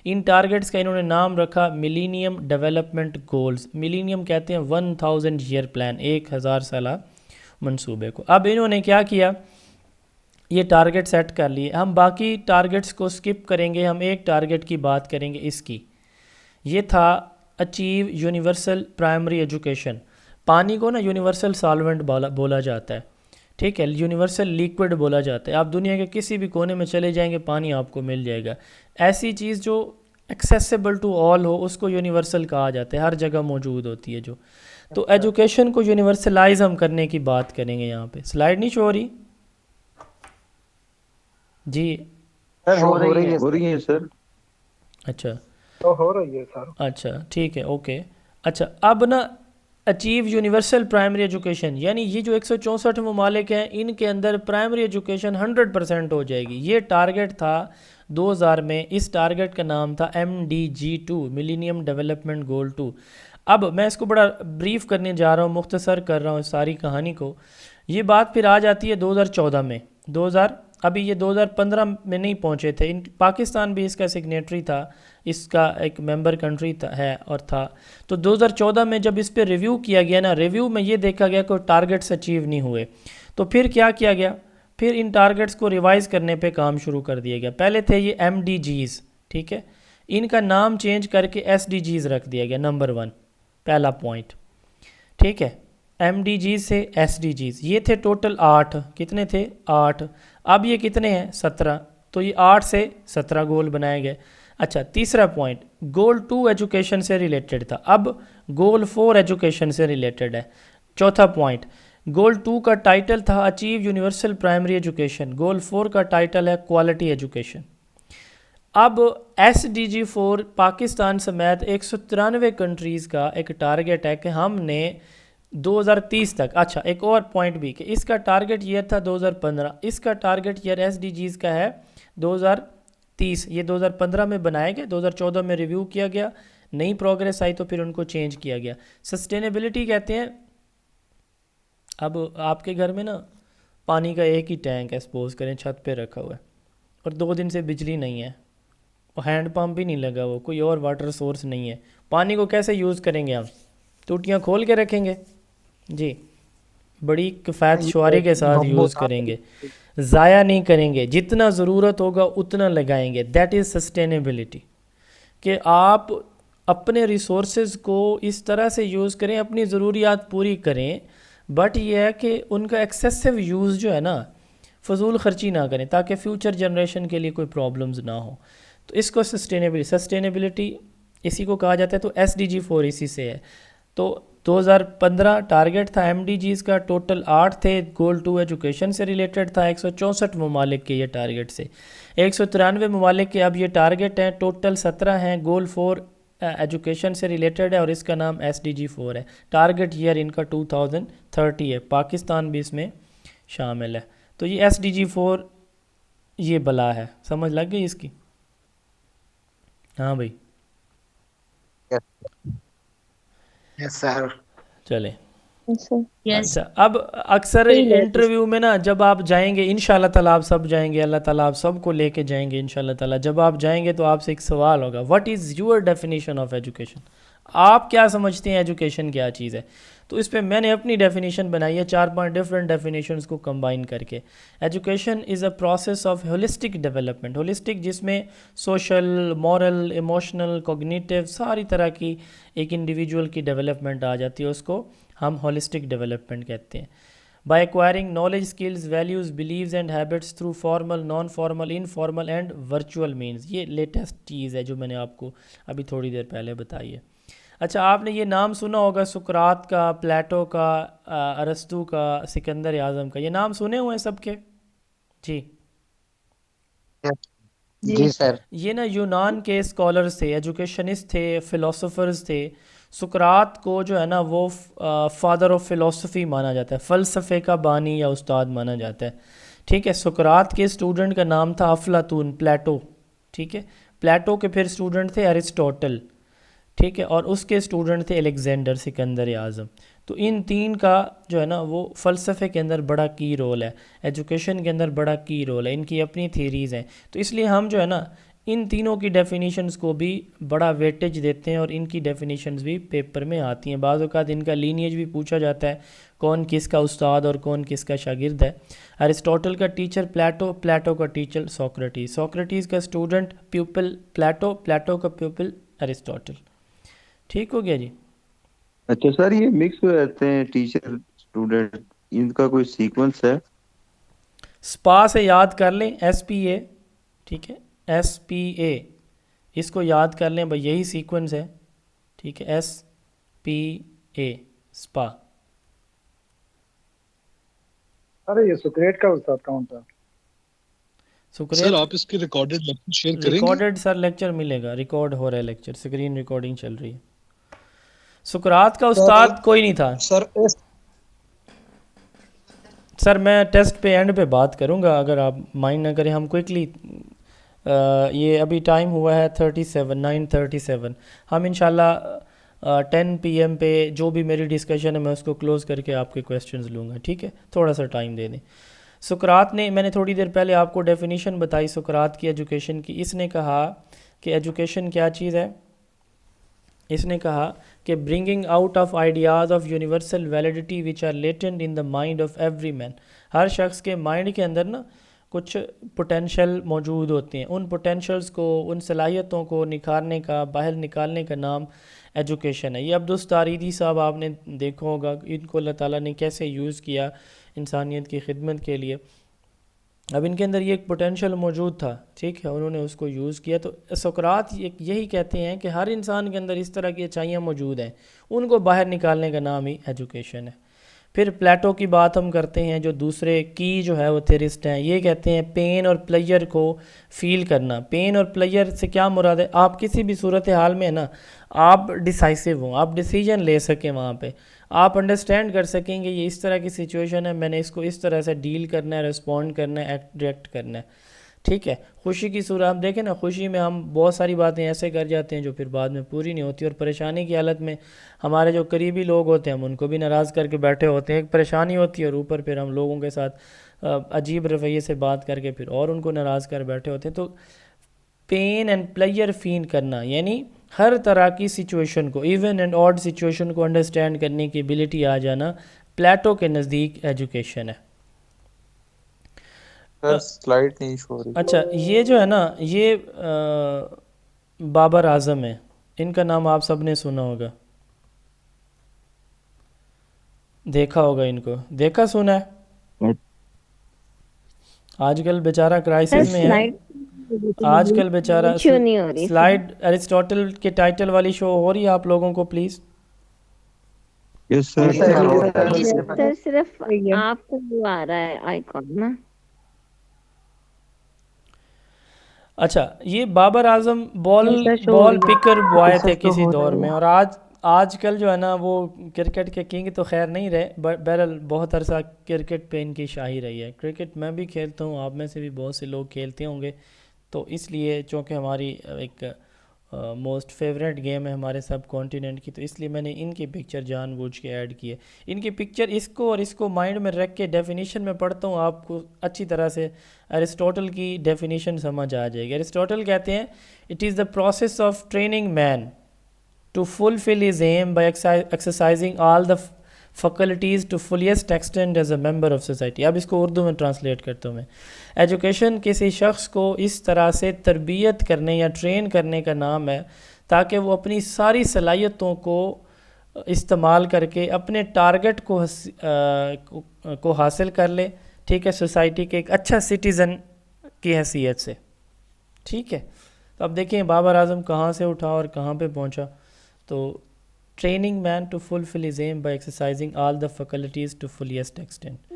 ان ٹارگٹس کا انہوں نے نام رکھا ملینیم ڈیولپمنٹ گولز. ملینیم کہتے ہیں 1000 ایئر پلان، 1000 سالہ منصوبے کو. اب انہوں نے کیا کیا، یہ ٹارگٹ سیٹ کر لیے. ہم باقی ٹارگٹس کو سکپ کریں گے، ہم ایک ٹارگٹ کی بات کریں گے اس کی. یہ تھا اچیو یونیورسل پرائمری ایجوکیشن. پانی کو نا یونیورسل سالونٹ بولا جاتا ہے، ٹھیک ہے، یونیورسل لیکوڈ بولا جاتا ہے. آپ دنیا کے کسی بھی کونے میں چلے جائیں گے پانی آپ کو مل جائے گا. ایسی چیز جو ایکسیسیبل ٹو آل ہو اس کو یونیورسل کہا جاتا ہے، ہر جگہ موجود ہوتی ہے جو. تو ایجوکیشن کو یونیورسلائز ہم کرنے کی بات کریں گے. یہاں پہ سلائیڈ نہیں شو ہو رہی؟ جی سر ہو رہی ہے سر. اچھا تو ہو رہی ہے سر. اچھا ٹھیک ہے اوکے. اچھا اب نا اچیو یونیورسل پرائمری ایجوکیشن، یعنی یہ جو 164 ممالک ہیں ان کے اندر پرائمری ایجوکیشن 100% ہو جائے گی. یہ ٹارگٹ تھا 2000 میں. اس ٹارگٹ کا نام تھا MDG2، ملینیم ڈیولپمنٹ گول 2. اب میں اس کو بڑا بریف کرنے جا رہا ہوں، مختصر کر رہا ہوں اس ساری کہانی کو. یہ بات پھر آ جاتی ہے 2014 میں. ابھی یہ 2015 میں نہیں پہنچے تھے. پاکستان بھی اس کا سگنیٹری تھا، اس کا ایک ممبر کنٹری ہے اور تھا. تو 2014 میں جب اس پہ ریویو کیا گیا نا، ریویو میں یہ دیکھا گیا کہ ٹارگٹس اچیو نہیں ہوئے. تو پھر کیا کیا گیا، پھر ان ٹارگٹس کو ریوائز کرنے پہ کام شروع کر دیا گیا. پہلے تھے یہ MDGs، ٹھیک ہے، ان کا نام چینج کر کے SDGs رکھ دیا گیا. نمبر 1 پہلا پوائنٹ، ٹھیک ہے. MDGs سے SDGs یہ تھے ٹوٹل 8. کتنے تھے؟ 8. اب یہ کتنے ہیں؟ 17. تو یہ 8 سے 17 گول بنائے گئے. اچھا تیسرا پوائنٹ گول 2 ایجوکیشن سے ریلیٹڈ تھا، اب گول 4 ایجوکیشن سے ریلیٹڈ ہے. چوتھا پوائنٹ گول 2 کا ٹائٹل تھا اچیو یونیورسل پرائمری ایجوکیشن، گول 4 کا ٹائٹل ہے کوالٹی ایجوکیشن. اب SDG 4 پاکستان سمیت 193 کنٹریز کا ایک ٹارگٹ ہے کہ ہم نے 2030 تک. اچھا ایک اور پوائنٹ بھی کہ اس کا ٹارگٹ ایئر تھا 2015، اس کا ٹارگٹ ایئر SDGs کا ہے 2030. یہ 2015 میں بنائے گئے، 2014 میں ریویو کیا گیا، نئی پروگریس آئی تو پھر ان کو چینج کیا گیا. سسٹینیبلٹی کہتے ہیں، اب آپ کے گھر میں نا پانی کا ایک ہی ٹینک ہے، سپوز کریں چھت پہ رکھا ہوا ہے اور 2 دن سے بجلی نہیں ہے، اور ہینڈ پمپ بھی نہیں لگا ہوا، کوئی اور واٹر سورس نہیں ہے. پانی کو کیسے یوز کریں گے ہم؟ ٹوٹیاں کھول کے رکھیں گے جی، بڑی کفایت شعاری کے ساتھ یوز کریں گے، ضائع نہیں کریں گے، جتنا ضرورت ہوگا اتنا لگائیں گے. دیٹ از سسٹینیبلٹی، کہ آپ اپنے ریسورسز کو اس طرح سے یوز کریں، اپنی ضروریات پوری کریں، بٹ یہ ہے کہ ان کا ایکسیسو یوز جو ہے نا، فضول خرچی نہ کریں تاکہ فیوچر جنریشن کے لیے کوئی پرابلمز نہ ہوں. تو اس کو سسٹینیبلٹی اسی کو کہا جاتا ہے. تو SDG 4 اسی سے ہے. تو 2015 ٹارگٹ تھا MDGs کا، ٹوٹل 8 تھے. گول 2 ایجوکیشن سے ریلیٹڈ تھا، 164 ممالک کے یہ ٹارگٹ سے. 193 ممالک کے اب یہ ٹارگٹ ہیں، ٹوٹل 17 ہیں. گول 4 ایجوکیشن سے ریلیٹڈ ہے اور اس کا نام SDG 4 ہے. ٹارگٹ ایئر ان کا 2030 ہے، پاکستان بھی اس میں شامل ہے. تو یہ SDG 4 یہ بلا ہے، سمجھ لگ گئی اس کی؟ ہاں بھائی چلیں. اچھا اب اکثر انٹرویو میں نا جب آپ جائیں گے انشاءاللہ تعالیٰ آپ سب جائیں گے، اللہ تعالیٰ آپ سب کو لے کے جائیں گے انشاءاللہ تعالیٰ. جب آپ جائیں گے تو آپ سے ایک سوال ہوگا، what is your definition of education? آپ کیا سمجھتے ہیں ایجوکیشن کیا چیز ہے؟ تو اس پہ میں نے اپنی ڈیفینیشن بنائی ہے، 4-5 ڈفرینٹ ڈیفینیشنز کو کمبائن کر کے. Education is a process of holistic development, holistic جس میں سوشل، مورل، ایموشنل، کوگنیٹیو ساری طرح کی ایک انڈیویجول کی ڈیولپمنٹ آ جاتی ہے، اس کو ہم ہولسٹک ڈیولپمنٹ کہتے ہیں. By acquiring knowledge, skills, values, beliefs and habits through formal, non formal, informal and virtual means. یہ لیٹسٹ چیز ہے جو میں نے آپ کو ابھی تھوڑی دیر پہلے بتائی ہے. اچھا آپ نے یہ نام سنا ہوگا سقراط کا، پلیٹو کا، ارسطو کا، سکندر اعظم کا، یہ نام سنے ہوئے ہیں سب کے؟ جی سر. یہ نا یونان کے اسکالرز تھے، ایجوکیشنسٹ تھے، فلاسفرز تھے. سقراط کو جو ہے نا وہ فادر آف فلاسفی مانا جاتا ہے، فلسفے کا بانی یا استاد مانا جاتا ہے. ٹھیک ہے، سقراط کے اسٹوڈنٹ کا نام تھا افلاطون، پلیٹو. ٹھیک ہے، پلیٹو کے پھر اسٹوڈنٹ تھے ارسطوٹل. ٹھیک ہے، اور اس کے اسٹوڈنٹ تھے الیگزینڈر سکندر اعظم. تو ان تین کا جو ہے نا وہ فلسفے کے اندر بڑا کی رول ہے، ایجوکیشن کے اندر بڑا کی رول ہے، ان کی اپنی تھیریز ہیں. تو اس لیے ہم جو ہے نا ان تینوں کی ڈیفینیشنز کو بھی بڑا ویٹیج دیتے ہیں، اور ان کی ڈیفینیشنز بھی پیپر میں آتی ہیں. بعض اوقات ان کا لینیج بھی پوچھا جاتا ہے، کون کس کا استاد اور کون کس کا شاگرد ہے. ارسطوٹل کا ٹیچر پلیٹو، پلیٹو کا ٹیچر سوکریٹیز، سوکریٹیز کا اسٹوڈنٹ پیپل پلیٹو، پلیٹو کا پیپل ارسطوٹل. ٹھیک ہو گیا جی. اچھا سر، یہ مکس ہو جاتے ہیں ٹیچر اسٹوڈنٹ، ان کا کوئی سیکوینس ہے؟ سپا سے یاد کر لیں، ایس پی اے، ٹھیک ہے، ایس پی اے، اس کو یاد کر لیں بھائی، یہی سیکوینس ہے. ٹھیک ہے، ایس پی اے، سپا. ارے یہ سکریٹ کا استاد کون تھا؟ سر سکریت آپ اس کی ریکارڈڈ لیکچر شیئر کریں گے؟ ریکارڈڈ سر لیکچر ملے گا، ریکارڈ ہو رہا ہے لیکچر، اسکرین ریکارڈنگ چل رہی ہے. سکرات کا استاد کوئی نہیں تھا سر سر. میں ٹیسٹ پہ اینڈ پہ بات کروں گا، اگر آپ مائنڈ نہ کریں. ہم کوئکلی یہ ابھی ٹائم ہوا ہے 9:37. ہم انشاءاللہ 10 PM پہ جو بھی میری ڈسکشن ہے میں اس کو کلوز کر کے آپ کے کویسچنز لوں گا. ٹھیک ہے، تھوڑا سا ٹائم دے دیں. سقراط نے، میں نے تھوڑی دیر پہلے آپ کو ڈیفینیشن بتائی سقراط کی ایجوکیشن کی. اس نے کہا کہ ایجوکیشن کیا چیز ہے؟ اس نے کہا کہ bringing out of ideas of universal validity which are latent in the mind of every man. ہر شخص کے مائنڈ کے اندر نا کچھ پوٹینشیل موجود ہوتے ہیں، ان پوٹینشیلز کو، ان صلاحیتوں کو نکھارنے کا، باہر نکالنے کا نام ایجوکیشن ہے. یہ عبدالستاریدی صاحب آپ نے دیکھا ہوگا، ان کو اللہ تعالیٰ نے کیسے یوز کیا انسانیت کی خدمت کے لیے. اب ان کے اندر یہ ایک پوٹینشیل موجود تھا، ٹھیک ہے، انہوں نے اس کو یوز کیا. تو سقراط یہی کہتے ہیں کہ ہر انسان کے اندر اس طرح کی اچھائیاں موجود ہیں، ان کو باہر نکالنے کا نام ہی ایجوکیشن ہے. پھر پلیٹو کی بات ہم کرتے ہیں، جو دوسرے کی جو ہے وہ تھیرسٹ ہیں. یہ کہتے ہیں پین اور پلیجر کو فیل کرنا. پین اور پلیجر سے کیا مراد ہے؟ آپ کسی بھی صورت حال میں نا آپ ڈیسائسو ہوں، آپ ڈیسیجن لے سکیں، وہاں پہ آپ انڈرسٹینڈ کر سکیں کہ یہ اس طرح کی سچویشن ہے، میں نے اس کو اس طرح سے ڈیل کرنا ہے، رسپونڈ کرنا ہے، ریئیکٹ کرنا ہے. ٹھیک ہے. خوشی کی صورت ہم دیکھیں نا، خوشی میں ہم بہت ساری باتیں ایسے کر جاتے ہیں جو پھر بعد میں پوری نہیں ہوتی. اور پریشانی کی حالت میں ہمارے جو قریبی لوگ ہوتے ہیں ہم ان کو بھی ناراض کر کے بیٹھے ہوتے ہیں. ایک پریشانی ہوتی ہے اور اوپر پھر ہم لوگوں کے ساتھ عجیب رویے سے بات کر کے پھر اور ان کو ناراض کر بیٹھے ہوتے ہیں. تو پین اینڈ پلیجر فیل کرنا یعنی ہر طرح کی سچویشن کو، ایون اینڈ آڈ سچویشن کو انڈرسٹینڈ کرنے کی ایبلٹی آ جانا، پلیٹو کے نزدیک ایجوکیشن ہے. سر سلائڈ نہیں شو رہی. اچھا، یہ جو ہے نا یہ بابر اعظم ہے، ان کا نام آپ سب نے سنا ہوگا، دیکھا ہوگا، ان کو دیکھا سنا ہے. آج کل بیچارہ کرائسس میں ہے، آج کل بیچارہ. سلائڈ ارسطوٹل کے ٹائٹل والی شو ہو رہی ہے آپ لوگوں کو پلیز؟ یس سر. سر صرف آپ کو وہ آ رہا ہے آئیکن نا. اچھا، یہ بابر اعظم بال پکر بوائے تھے کسی دور میں، اور آج کل جو ہے نا وہ کرکٹ کے کنگ تو خیر نہیں رہے، بہرحال بہت عرصہ کرکٹ پہ ان کی شاہی رہی ہے. کرکٹ میں بھی کھیلتا ہوں، آپ میں سے بھی بہت سے لوگ کھیلتے ہوں گے. تو اس لیے چونکہ ہماری ایک موسٹ فیوریٹ گیم ہے ہمارے سب کانٹیننٹ کی، تو اس لیے میں نے ان کی پکچر جان بوجھ کے ایڈ کی ہے. ان کی پکچر اس کو اور اس کو مائنڈ میں رکھ کے ڈیفینیشن میں پڑھتا ہوں، آپ کو اچھی طرح سے ارسطوٹل کی ڈیفینیشن سمجھ آ جائے گی. ارسطوٹل کہتے ہیں it is the process of training man to fulfil his aim by exercising all the faculties to fullest extent as a member of society. اب اس کو اردو میں ٹرانسلیٹ کرتا ہوں میں. ایجوکیشن کسی شخص کو اس طرح سے تربیت کرنے یا ٹرین کرنے کا نام ہے تاکہ وہ اپنی ساری صلاحیتوں کو استعمال کر کے اپنے ٹارگٹ کو حاصل کر لے. ٹھیک ہے، سوسائٹی کے ایک اچھا سٹیزن کی حیثیت سے. ٹھیک ہے. تو اب دیکھیں بابر اعظم کہاں سے اٹھا اور کہاں پہ پہنچا. تو training man to fulfil his aim by exercising all the faculties to fullest extent.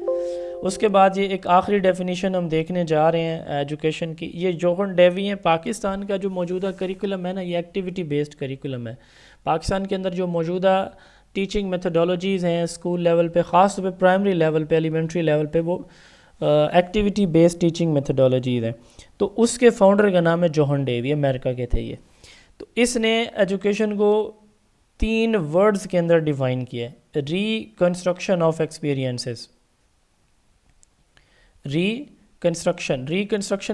اس کے بعد یہ ایک آخری ڈیفینیشن ہم دیکھنے جا رہے ہیں ایجوکیشن کی. یہ جوہن ڈیوی ہیں. پاکستان کا جو موجودہ کریکولم ہے نا یہ ایکٹیویٹی بیسڈ کریکولم ہے. پاکستان کے اندر جو موجودہ ٹیچنگ میتھڈولوجیز ہیں اسکول لیول پہ، خاص طور پہ پرائمری لیول پہ، ایلیمنٹری لیول پہ، وہ ایکٹیویٹی بیسڈ ٹیچنگ میتھڈولوجیز ہیں. تو اس کے فاؤنڈر کا نام ہے جوہن ڈیوی، امریکہ کے تھے یہ. تو اس نے ایجوکیشن کو 3 ورڈز کے اندر ڈیفائن کیا ہے. Reconstruction of experiences. ریکنسٹرکشن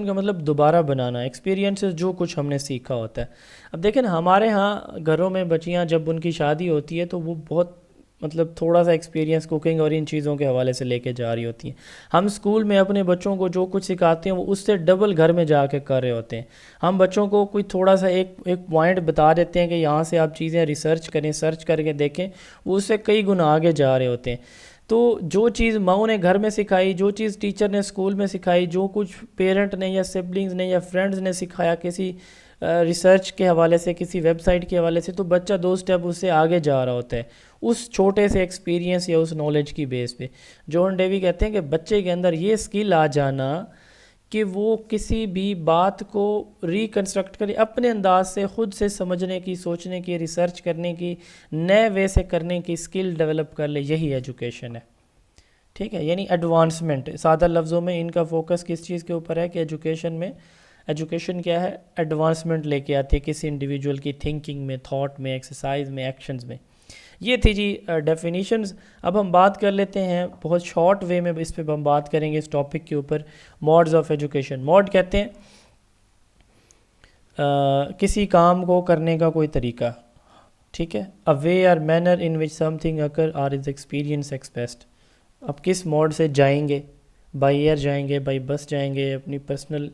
کا مطلب دوبارہ بنانا. ایکسپیرینسز جو کچھ ہم نے سیکھا ہوتا ہے. اب دیکھیں ہمارے ہاں گھروں میں بچیاں جب ان کی شادی ہوتی ہے تو وہ بہت مطلب تھوڑا سا ایکسپیرینس کوکنگ اور ان چیزوں کے حوالے سے لے کے جا رہی ہوتی ہیں. ہم اسکول میں اپنے بچوں کو جو کچھ سکھاتے ہیں وہ اس سے ڈبل گھر میں جا کے کر رہے ہوتے ہیں. ہم بچوں کو کوئی تھوڑا سا ایک پوائنٹ بتا دیتے ہیں کہ یہاں سے آپ چیزیں ریسرچ کریں, سرچ کر کے دیکھیں, وہ اس سے کئی گنا آگے جا رہے ہوتے ہیں. تو جو چیز ماؤں نے گھر میں سکھائی, جو چیز ٹیچر نے اسکول میں سکھائی, جو کچھ پیرنٹ نے یا سبلنگز نے یا فرینڈز نے سکھایا کسی ریسرچ کے حوالے سے, کسی ویب سائٹ کے حوالے سے, تو بچہ 2 سٹیپ اس سے آگے جا رہا ہوتا ہے اس چھوٹے سے ایکسپیرینس یا اس نالج کی بیس پہ. جون ڈیوی کہتے ہیں کہ بچے کے اندر یہ اسکل آ جانا کہ وہ کسی بھی بات کو ریکنسٹرکٹ کرے, اپنے انداز سے خود سے سمجھنے کی, سوچنے کی, ریسرچ کرنے کی, نئے وے سے کرنے کی اسکل ڈیولپ کر لے. یہی ایجوکیشن ہے. ٹھیک ہے, یعنی ایڈوانسمنٹ. سادہ لفظوں میں ان کا فوکس کس چیز کے اوپر ہے کہ ایجوکیشن کیا ہے, ایڈوانسمنٹ لے کے آتی ہے کسی انڈیویجول کی تھنکنگ میں, تھاٹ میں, ایکسرسائز میں, ایکشنز میں. یہ تھی جی ڈیفینیشنز. اب ہم بات کر لیتے ہیں بہت شارٹ وے میں, اس پہ ہم بات کریں گے اس ٹاپک کے اوپر, موڈز آف ایجوکیشن. موڈ کہتے ہیں کسی کام کو کرنے کا کوئی طریقہ. ٹھیک ہے, اے وے اور manner in which some thing اکر اور از ایکسپیرینس ایکسپریسڈ. اب کس موڈ سے جائیں گے, بائی ایئر جائیں گے, بائی بس جائیں گے, اپنی پرسنل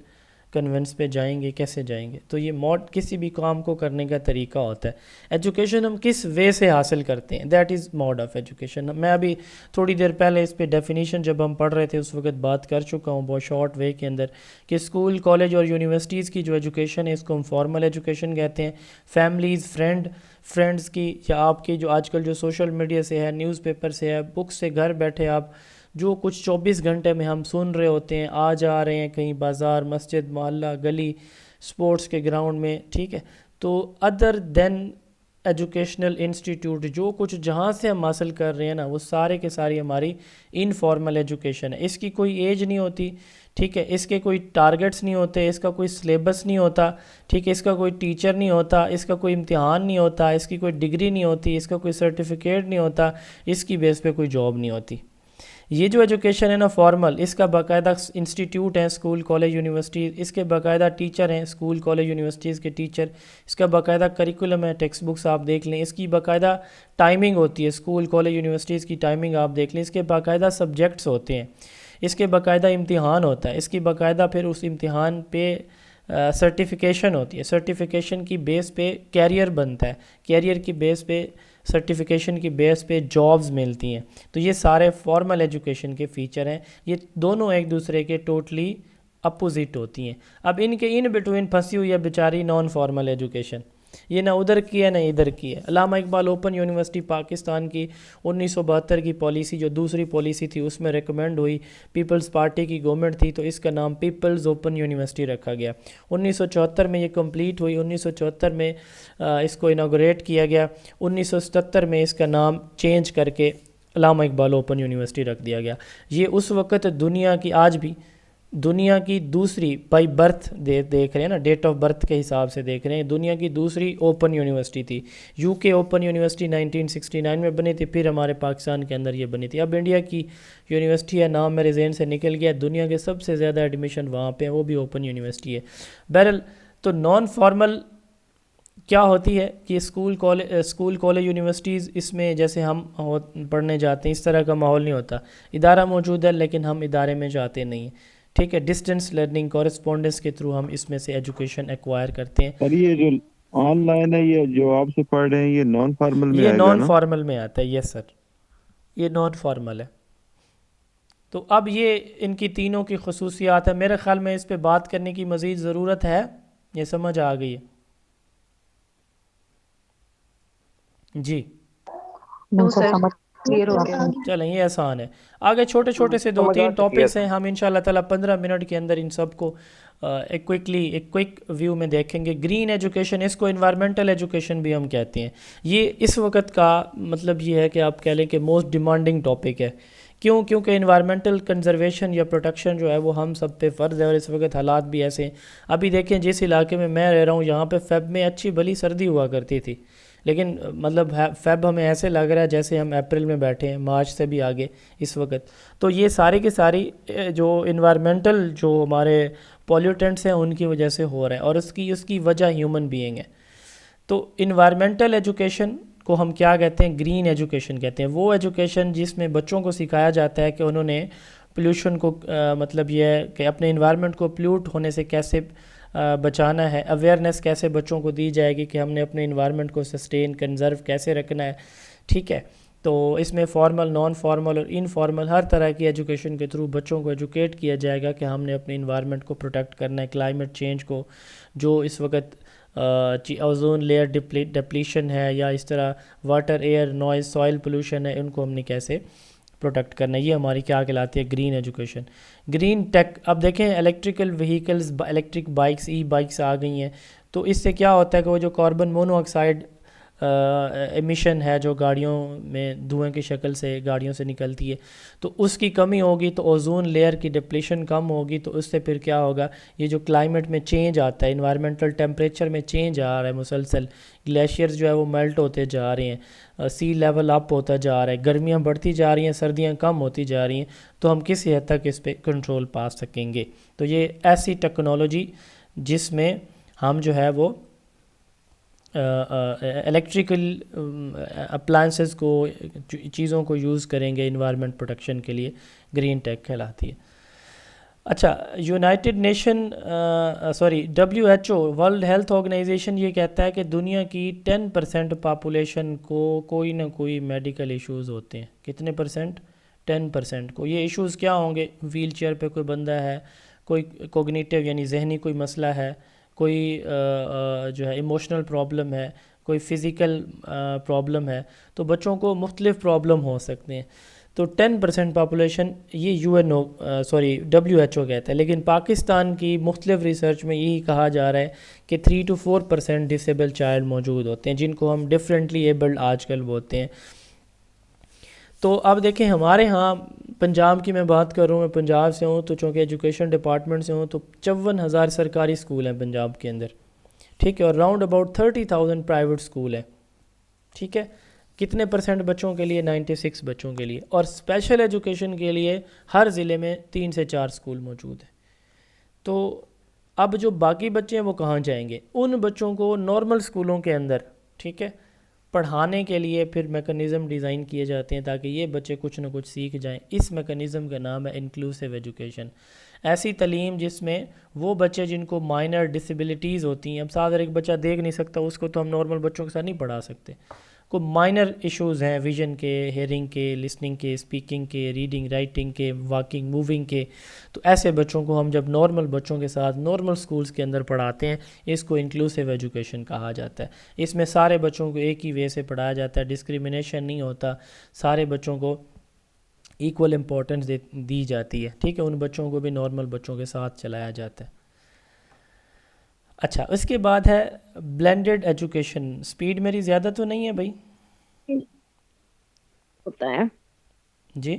کنونس پہ جائیں گے, کیسے جائیں گے. تو یہ موڈ کسی بھی کام کو کرنے کا طریقہ ہوتا ہے. ایجوکیشن ہم کس وے سے حاصل کرتے ہیں, that is mode of education. میں ابھی تھوڑی دیر پہلے اس پہ ڈیفینیشن جب ہم پڑھ رہے تھے اس وقت بات کر چکا ہوں بہت شارٹ وے کے اندر کہ اسکول, کالج اور یونیورسٹیز کی جو ایجوکیشن ہے اس کو ہم فارمل ایجوکیشن کہتے ہیں. فیملیز, فرینڈز کی, یا آپ کی جو آج کل جو سوشل میڈیا سے ہے, نیوز پیپر سے ہے, بک سے گھر بیٹھے آپ جو کچھ 24 گھنٹے میں ہم سن رہے ہوتے ہیں, آ جا رہے ہیں کہیں بازار, مسجد, محلہ, گلی, سپورٹس کے گراؤنڈ میں. ٹھیک ہے, تو ادر دین ایجوکیشنل انسٹیٹیوٹ جو کچھ جہاں سے ہم حاصل کر رہے ہیں نا, وہ سارے کے ساری ہماری انفارمل ایجوکیشن ہے. اس کی کوئی ایج نہیں ہوتی. ٹھیک ہے, اس کے کوئی ٹارگٹس نہیں ہوتے, اس کا کوئی سلیبس نہیں ہوتا. ٹھیک ہے, اس کا کوئی ٹیچر نہیں ہوتا, اس کا کوئی امتحان نہیں ہوتا, اس کی کوئی ڈگری نہیں ہوتی, اس کا کوئی سرٹیفکیٹ نہیں ہوتا, اس کی بیس پہ کوئی جاب نہیں ہوتی. یہ جو ایجوکیشن ہے نا فارمل, اس کا باقاعدہ انسٹیٹیوٹ ہیں اسکول, کالج, یونیورسٹیز, اس کے باقاعدہ ٹیچر ہیں اسکول, کالج, یونیورسٹیز کے ٹیچر, اس کا باقاعدہ کریکولم ہے, ٹیکسٹ بکس آپ دیکھ لیں, اس کی باقاعدہ ٹائمنگ ہوتی ہے, اسکول, کالج, یونیورسٹیز کی ٹائمنگ آپ دیکھ لیں, اس کے باقاعدہ سبجیکٹس ہوتے ہیں, اس کے باقاعدہ امتحان ہوتا ہے, اس کی باقاعدہ پھر اس امتحان پہ سرٹیفیکیشن ہوتی ہے, سرٹیفیکیشن کی بیس پہ کیریئر بنتا ہے, کیریئر کی بیس پہ, سرٹیفیکیشن کی بیس پہ جابز ملتی ہیں. تو یہ سارے فارمل ایجوکیشن کے فیچر ہیں. یہ دونوں ایک دوسرے کے ٹوٹلی اپوزٹ ہوتی ہیں. اب ان کے ان بٹوین پھنسی ہوئی ہے بیچاری نان فارمل ایجوکیشن. یہ نہ ادھر کی ہے نہ ادھر کی ہے. علامہ اقبال اوپن یونیورسٹی پاکستان کی 1972 کی پالیسی جو دوسری پالیسی تھی اس میں ریکمینڈ ہوئی, پیپلز پارٹی کی گورنمنٹ تھی تو اس کا نام پیپلز اوپن یونیورسٹی رکھا گیا. 1974 میں یہ کمپلیٹ ہوئی, 1974 میں اس کو انوگریٹ کیا گیا, 1977 میں اس کا نام چینج کر کے علامہ اقبال اوپن یونیورسٹی رکھ دیا گیا. یہ اس وقت دنیا کی, آج بھی دنیا کی دوسری بائی برتھ دیکھ رہے ہیں نا, ڈیٹ آف برتھ کے حساب سے دیکھ رہے ہیں, دنیا کی دوسری اوپن یونیورسٹی تھی. یو کے اوپن یونیورسٹی 1969 میں بنی تھی, پھر ہمارے پاکستان کے اندر یہ بنی تھی. اب انڈیا کی یونیورسٹی ہے, نام میرے ذہن سے نکل گیا, دنیا کے سب سے زیادہ ایڈمیشن وہاں پہ ہیں, وہ بھی اوپن یونیورسٹی ہے. بہرحال تو نان فارمل کیا ہوتی ہے کہ اسکول, کالج, یونیورسٹیز, اس میں جیسے ہم پڑھنے جاتے ہیں اس طرح کا ماحول نہیں ہوتا. ادارہ موجود ہے لیکن ہم ادارے میں جاتے نہیں ہیں. ٹھیک ہے, ڈسٹینس لرننگ, کورسپونڈنس کے تھرو ہم اس میں سے ایجوکیشن ایکوائر کرتے ہیں. اور یہ جو آن لائن ہے, یہ جو آپ سے پڑھ رہے ہیں, یہ نان فارمل میں یہ آئے گا نان نا؟ فارمل میں آتا ہے. یس سر, یہ نان فارمل ہے. تو اب یہ ان کی تینوں کی خصوصیات ہے. میرے خیال میں اس پہ بات کرنے کی مزید ضرورت ہے, یہ سمجھ آ گئی ہے جی؟ چلیں یہ آسان ہے. آگے چھوٹے چھوٹے سے 2-3 ٹاپکس ہیں, ہم انشاءاللہ تعالیٰ 15 منٹ کے اندر ان سب کو ایک کوئک ویو میں دیکھیں گے. گرین ایجوکیشن, اس کو انوائرمنٹل ایجوکیشن بھی ہم کہتے ہیں. یہ اس وقت کا مطلب یہ ہے کہ آپ کہہ لیں کہ موسٹ ڈیمانڈنگ ٹاپک ہے. کیوں؟ کیونکہ انوائرمنٹل کنزرویشن یا پروٹیکشن جو ہے وہ ہم سب پہ فرض ہے, اور اس وقت حالات بھی ایسے ہیں. ابھی دیکھیں جس علاقے میں میں رہ رہا ہوں, یہاں پہ فیب میں اچھی بھلی سردی ہوا کرتی تھی, لیکن مطلب فیب ہمیں ایسے لگ رہا ہے جیسے ہم اپریل میں بیٹھے ہیں، مارچ سے بھی آگے اس وقت. تو یہ ساری کی ساری جو انوائرمنٹل جو ہمارے پولیوٹنٹس ہیں ان کی وجہ سے ہو رہا ہے، اور اس کی وجہ ہیومن بینگ ہے. تو انوائرمنٹل ایجوکیشن کو ہم کیا کہتے ہیں؟ گرین ایجوکیشن کہتے ہیں. وہ ایجوکیشن جس میں بچوں کو سکھایا جاتا ہے کہ انہوں نے پلیوشن کو مطلب یہ ہے کہ اپنے انوائرمنٹ کو پلیوٹ ہونے سے کیسے بچانا ہے. اویئرنیس کیسے بچوں کو دی جائے گی کہ ہم نے اپنے انوائرمنٹ کو سسٹین کنزرو کیسے رکھنا ہے. ٹھیک ہے، تو اس میں فارمل، نان فارمل اور انفارمل ہر طرح کی ایجوکیشن کے تھرو بچوں کو ایجوکیٹ کیا جائے گا کہ ہم نے اپنے انوائرمنٹ کو پروٹیکٹ کرنا ہے. کلائمیٹ چینج کو، جو اس وقت اوزون لیئر ڈپلیشن ہے، یا اس طرح water, air, noise, soil pollution ہے، ان کو ہم نے کیسے پروٹیکٹ کرنا ہے. یہ ہماری کیا کہلاتی ہے؟ Green education. گرین ٹیک، اب دیکھیں الیکٹریکل وہیکلز، الیکٹرک بائکس، ای بائکس آ گئی ہیں. تو اس سے کیا ہوتا ہے کہ وہ جو کاربن مونو آکسائڈ ایمیشن ہے جو گاڑیوں میں دھوئیں کی شکل سے گاڑیوں سے نکلتی ہے، تو اس کی کمی ہوگی تو اوزون لیئر کی ڈپلیشن کم ہوگی. تو اس سے پھر کیا ہوگا؟ یہ جو کلائمیٹ میں چینج آتا ہے، انوائرمنٹل ٹیمپریچر میں چینج آ رہا ہے مسلسل، گلیشیئرز جو ہے وہ میلٹ ہوتے جا رہے ہیں، سی لیول اپ ہوتا جا رہا ہے، گرمیاں بڑھتی جا رہی ہیں، سردیاں کم ہوتی جا رہی ہیں. تو ہم کسی حد تک اس پہ کنٹرول پا سکیں گے. تو یہ ایسی ٹیکنالوجی جس میں ہم جو ہے وہ الیکٹریکل اپلائنسز کو، چیزوں کو یوز کریں گے انوائرمنٹ پروٹیکشن کے لیے، گرین ٹیک کہلاتی ہے. اچھا، united nation WHO world health organization یہ کہتا ہے کہ دنیا کی 10% پاپولیشن کو کوئی نہ کوئی میڈیکل ایشوز ہوتے ہیں. کتنے پرسنٹ؟ 10% کو. یہ ایشوز کیا ہوں گے؟ ویل چیئر پہ کوئی بندہ ہے، کوئی کوگنیٹیو یعنی ذہنی کوئی مسئلہ ہے، کوئی جو ہے ایموشنل پرابلم ہے، کوئی فزیکل پرابلم ہے. تو بچوں کو مختلف پرابلم ہو سکتے ہیں. تو 10% پاپولیشن یہ WHO کہتا ہے. لیکن پاکستان کی مختلف ریسرچ میں یہی کہا جا رہا ہے کہ 3 to 4% ڈسیبل چائلڈ موجود ہوتے ہیں، جن کو ہم ڈفرینٹلی ایبلڈ آج کل بولتے ہیں. تو اب دیکھیں ہمارے ہاں پنجاب کی میں بات کر رہا ہوں، میں پنجاب سے ہوں، تو چونکہ ایجوکیشن ڈپارٹمنٹ سے ہوں، تو 54,000 سرکاری اسکول ہیں پنجاب کے اندر. ٹھیک ہے، اور راؤنڈ اباؤٹ 30,000 پرائیویٹ اسکول ہیں. ٹھیک ہے، کتنے پرسنٹ بچوں کے لیے؟ 96 بچوں کے لیے. اور اسپیشل ایجوکیشن کے لیے ہر ضلع میں 3 سے 4 اسکول موجود ہیں. تو اب جو باقی بچے ہیں وہ کہاں جائیں گے؟ ان بچوں کو نارمل اسکولوں کے اندر، ٹھیک ہے، پڑھانے کے لیے پھر میکنزم ڈیزائن کیے جاتے ہیں تاکہ یہ بچے کچھ نہ کچھ سیکھ جائیں. اس میکنزم کا نام ہے انکلوسیو ایجوکیشن. ایسی تعلیم جس میں وہ بچے جن کو مائنر ڈسیبلٹیز ہوتی ہیں، اب سادہ ایک بچہ دیکھ نہیں سکتا، اس کو تو ہم نارمل بچوں کے ساتھ نہیں پڑھا سکتے. کو مائنر ایشوز ہیں، ویژن کے، ہیئرنگ کے، لسننگ کے، اسپیکنگ کے، ریڈنگ رائٹنگ کے، واکنگ موونگ کے. تو ایسے بچوں کو ہم جب نارمل بچوں کے ساتھ نارمل سکولز کے اندر پڑھاتے ہیں، اس کو انکلوسیو ایجوکیشن کہا جاتا ہے. اس میں سارے بچوں کو ایک ہی وے سے پڑھایا جاتا ہے، ڈسکریمنیشن نہیں ہوتا، سارے بچوں کو ایکول امپورٹنس دی جاتی ہے. ٹھیک ہے، ان بچوں کو بھی نارمل بچوں کے ساتھ چلایا جاتا ہے. اچھا، اس کے بعد ہے بلینڈڈ ایجوکیشن. سپیڈ میری زیادہ تو نہیں ہے بھائی؟ ہوتا ہے جی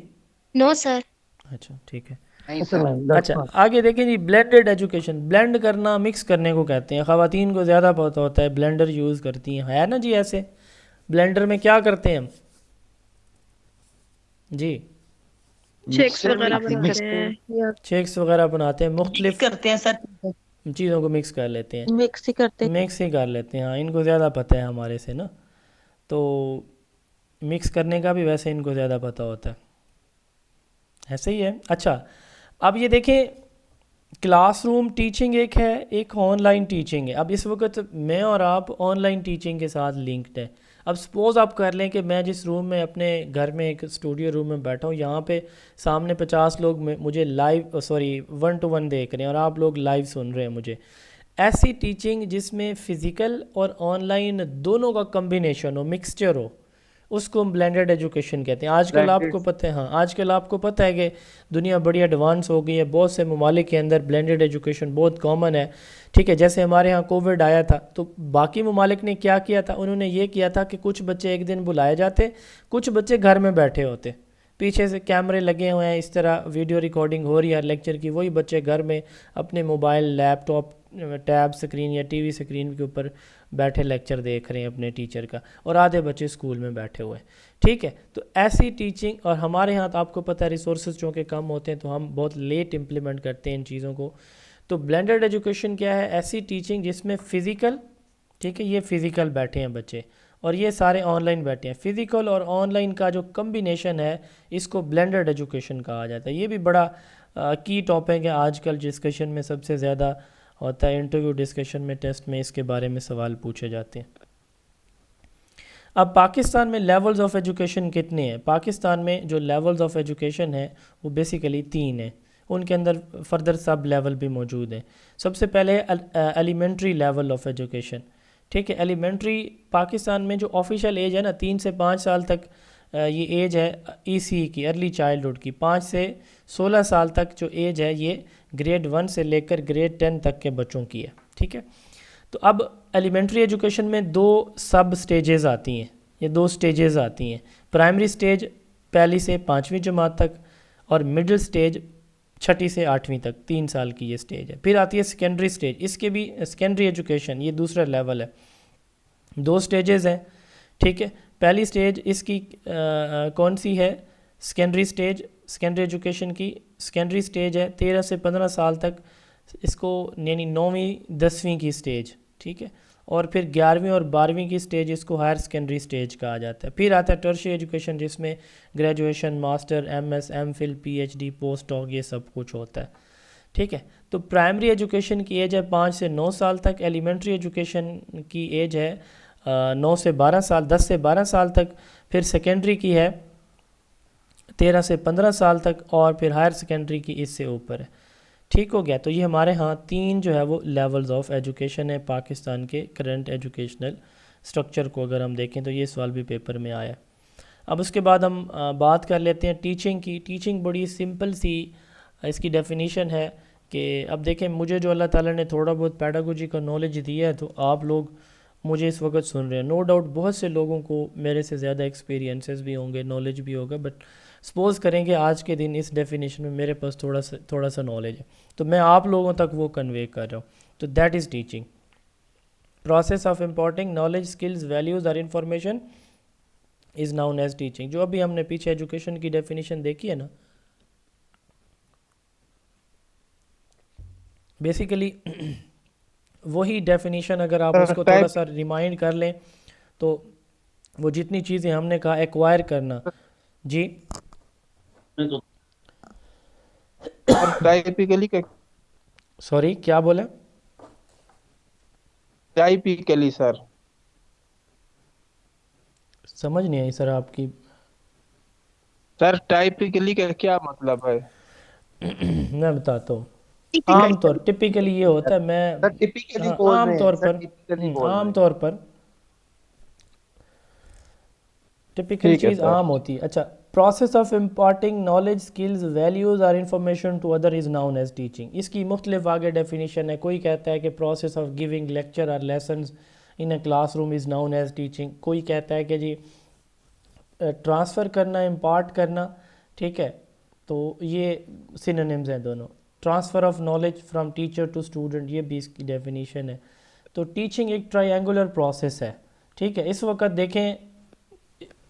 نو سر. اچھا ٹھیک ہے. That's اچھا fine. آگے دیکھیں جی، بلینڈڈ ایجوکیشن. بلینڈ کرنا، مکس کرنے کو کہتے ہیں. خواتین کو زیادہ پتہ ہوتا ہے، بلینڈر یوز کرتی ہیں، ہے نا جی؟ ایسے بلینڈر میں کیا کرتے ہیں ہم؟ جی شیکس وغیرہ بناتے ہیں یا شیکس وغیرہ بناتے ہیں، مختلف کرتے ہیں سر. چیزوں کو مکس کر لیتے ہیں، مکس ہی کرتے ہیں. مکس ہی کر لیتے ہیں. ہاں، ان کو زیادہ پتہ ہے ہمارے سے نا، تو مکس کرنے کا بھی ویسے ان کو زیادہ پتہ ہوتا ہے. ایسے ہی ہے. اچھا، اب یہ دیکھیں، کلاس روم ٹیچنگ ایک ہے، ایک آن لائن ٹیچنگ ہے. اب اس وقت میں اور آپ آن لائن ٹیچنگ کے ساتھ لنکڈ ہیں. اب سپوز آپ کر لیں کہ میں جس روم میں اپنے گھر میں ایک اسٹوڈیو روم میں بیٹھا ہوں، یہاں پہ سامنے 50 لوگ مجھے لائیو 1 to 1 دیکھ رہے ہیں اور آپ لوگ لائیو سن رہے ہیں مجھے. ایسی ٹیچنگ جس میں فزیکل اور آن لائن دونوں کا کمبینیشن ہو، مکسچر ہو، اس کو ہم بلینڈڈ ایجوکیشن کہتے ہیں. آج کل آپ کو پتہ ہے، ہاں آج کل آپ کو پتہ ہے کہ دنیا بڑی ایڈوانس ہو گئی ہے. بہت سے ممالک کے اندر بلینڈڈ ایجوکیشن بہت کامن ہے. ٹھیک ہے، جیسے ہمارے ہاں کووڈ آیا تھا تو باقی ممالک نے کیا کیا تھا؟ انہوں نے یہ کیا تھا کہ کچھ بچے ایک دن بلائے جاتے، کچھ بچے گھر میں بیٹھے ہوتے، پیچھے سے کیمرے لگے ہوئے ہیں، اس طرح ویڈیو ریکارڈنگ ہو رہی ہے لیکچر کی. وہی بچے گھر میں اپنے موبائل، لیپ ٹاپ ٹیب اسکرین یا ٹی وی اسکرین کے اوپر بیٹھے لیکچر دیکھ رہے ہیں اپنے ٹیچر کا، اور آدھے بچے اسکول میں بیٹھے ہوئے ہیں. ٹھیک ہے، تو ایسی ٹیچنگ، اور ہمارے یہاں تو آپ کو پتہ ہے ریسورسز چونکہ کم ہوتے ہیں تو ہم بہت لیٹ امپلیمنٹ کرتے ہیں ان چیزوں کو. تو بلینڈڈ ایجوکیشن کیا ہے؟ ایسی ٹیچنگ جس میں فزیکل، ٹھیک ہے، یہ فزیکل بیٹھے ہیں بچے اور یہ سارے آن لائن بیٹھے ہیں. فزیکل اور آن لائن کا جو کمبینیشن ہے اس کو بلینڈڈ ایجوکیشن کہا جاتا ہے. یہ بھی بڑا کی ٹاپک ہے آج کل ڈسکشن میں، سب سے زیادہ ہوتا ہے انٹرویو ڈسکشن میں، ٹیسٹ میں اس کے بارے میں سوال پوچھے جاتے ہیں. اب پاکستان میں لیولز آف ایجوکیشن کتنے ہیں؟ پاکستان میں جو لیولز آف ایجوکیشن ہے وہ بیسیکلی 3 ہیں، ان کے اندر فردر سب لیول بھی موجود ہیں. سب سے پہلے ایلیمنٹری لیول آف ایجوکیشن. ٹھیک ہے، ایلیمنٹری پاکستان میں جو آفیشیل ایج ہے نا 3 سے 5 سال تک یہ ایج ہے ای سی کی، ارلی چائلڈہڈ کی. 5 سے 16 سال تک جو ایج ہے یہ گریڈ 1 سے لے کر گریڈ 10 تک کے بچوں کی ہے. ٹھیک ہے، تو اب ایلیمنٹری ایجوکیشن میں 2 سب سٹیجز آتی ہیں، یہ 2 سٹیجز آتی ہیں. پرائمری سٹیج 1 سے 5ویں جماعت تک، اور مڈل سٹیج 6 سے 8ویں تک، 3 سال کی یہ سٹیج ہے. پھر آتی ہے سیکنڈری سٹیج، اس کے بھی سیکنڈری ایجوکیشن، یہ دوسرا لیول ہے. 2 سٹیجز ہیں. ٹھیک ہے، پہلی سٹیج اس کی کون سی ہے؟ Secondary stage. سیکنڈری ایجوکیشن کی سیکنڈری سٹیج ہے 13 سے 15 سال تک، اس کو یعنی 9ویں 10ویں کی سٹیج. ٹھیک ہے، اور پھر 11ویں اور 12ویں کی سٹیج اس کو ہائر سیکنڈری سٹیج کہا جاتا ہے. پھر آتا ہے ٹرشری ایجوکیشن جس میں graduation, master, M S, M Phil, P H D, post doc, یہ سب کچھ ہوتا ہے. ٹھیک ہے، تو پرائمری ایجوکیشن کی ایج ہے 5 سے 9 سال تک. ایلیمنٹری ایجوکیشن کی ایج ہے 9 سے 12 سال، 10 سے 12 سال تک. پھر سیکنڈری کی ہے 13 سے 15 سال تک، اور پھر ہائر سیکنڈری کی اس سے اوپر ہے. ٹھیک ہو گیا، تو یہ ہمارے ہاں 3 جو ہے وہ لیولز آف ایجوکیشن ہے پاکستان کے کرنٹ ایجوکیشنل سٹرکچر کو اگر ہم دیکھیں تو. یہ سوال بھی پیپر میں آیا ہے. اب اس کے بعد ہم بات کر لیتے ہیں ٹیچنگ کی. ٹیچنگ بڑی سمپل سی اس کی ڈیفینیشن ہے کہ اب دیکھیں مجھے جو اللہ تعالیٰ نے تھوڑا بہت پیڈاگوجی کا نالج دیا ہے تو آپ لوگ مجھے اس وقت سن رہے ہیں. نو ڈاؤٹ بہت سے لوگوں کو میرے سے زیادہ ایکسپیرینسز بھی ہوں گے، نالج بھی ہوگا، بٹ سپوز کریں کہ آج کے دن اس ڈیفینیشن میں میرے پاس تھوڑا سا نالج ہے تو میں آپ لوگوں تک وہ کنوے کر رہا ہوں. تو that is teaching. Process of imparting knowledge, skills, values اور information is known as teaching. جو ابھی ہم نے پیچھے ایجوکیشن کی ڈیفینیشن دیکھی ہے نا، بیسیکلی وہی ڈیفینیشن اگر آپ اس کو تھوڑا سا ریمائنڈ کر لیں تو وہ جتنی چیزیں ہم نے کہا ایکوائر کرنا. جی ٹائپیکلی سوری کیا بولے؟ ٹائپیکلی سر سمجھ نہیں آئی سر آپ کی. سر ٹائپیکلی کا کیا مطلب ہے؟ میں بتاتا ہوں. عام طور ٹپیکلی یہ ہوتا ہے، میں عام طور پر ٹپیکل چیز عام ہوتی ہے. اچھا، process of imparting knowledge, skills, values اور information to other is known as teaching. اس کی مختلف آگے ڈیفینیشن ہے. کوئی کہتا ہے کہ پروسیس آف گیونگ لیکچر اور lessons in a classroom is known as teaching. کوئی کہتا ہے کہ جی ٹرانسفر کرنا، امپارٹ کرنا. ٹھیک ہے، تو یہ سینونیمز ہیں دونوں. Transfer of knowledge from teacher to student, یہ بھی اس کی ڈیفینیشن ہے. تو ٹیچنگ ایک ٹرائی اینگولر پروسیس ہے. ٹھیک ہے، اس وقت دیکھیں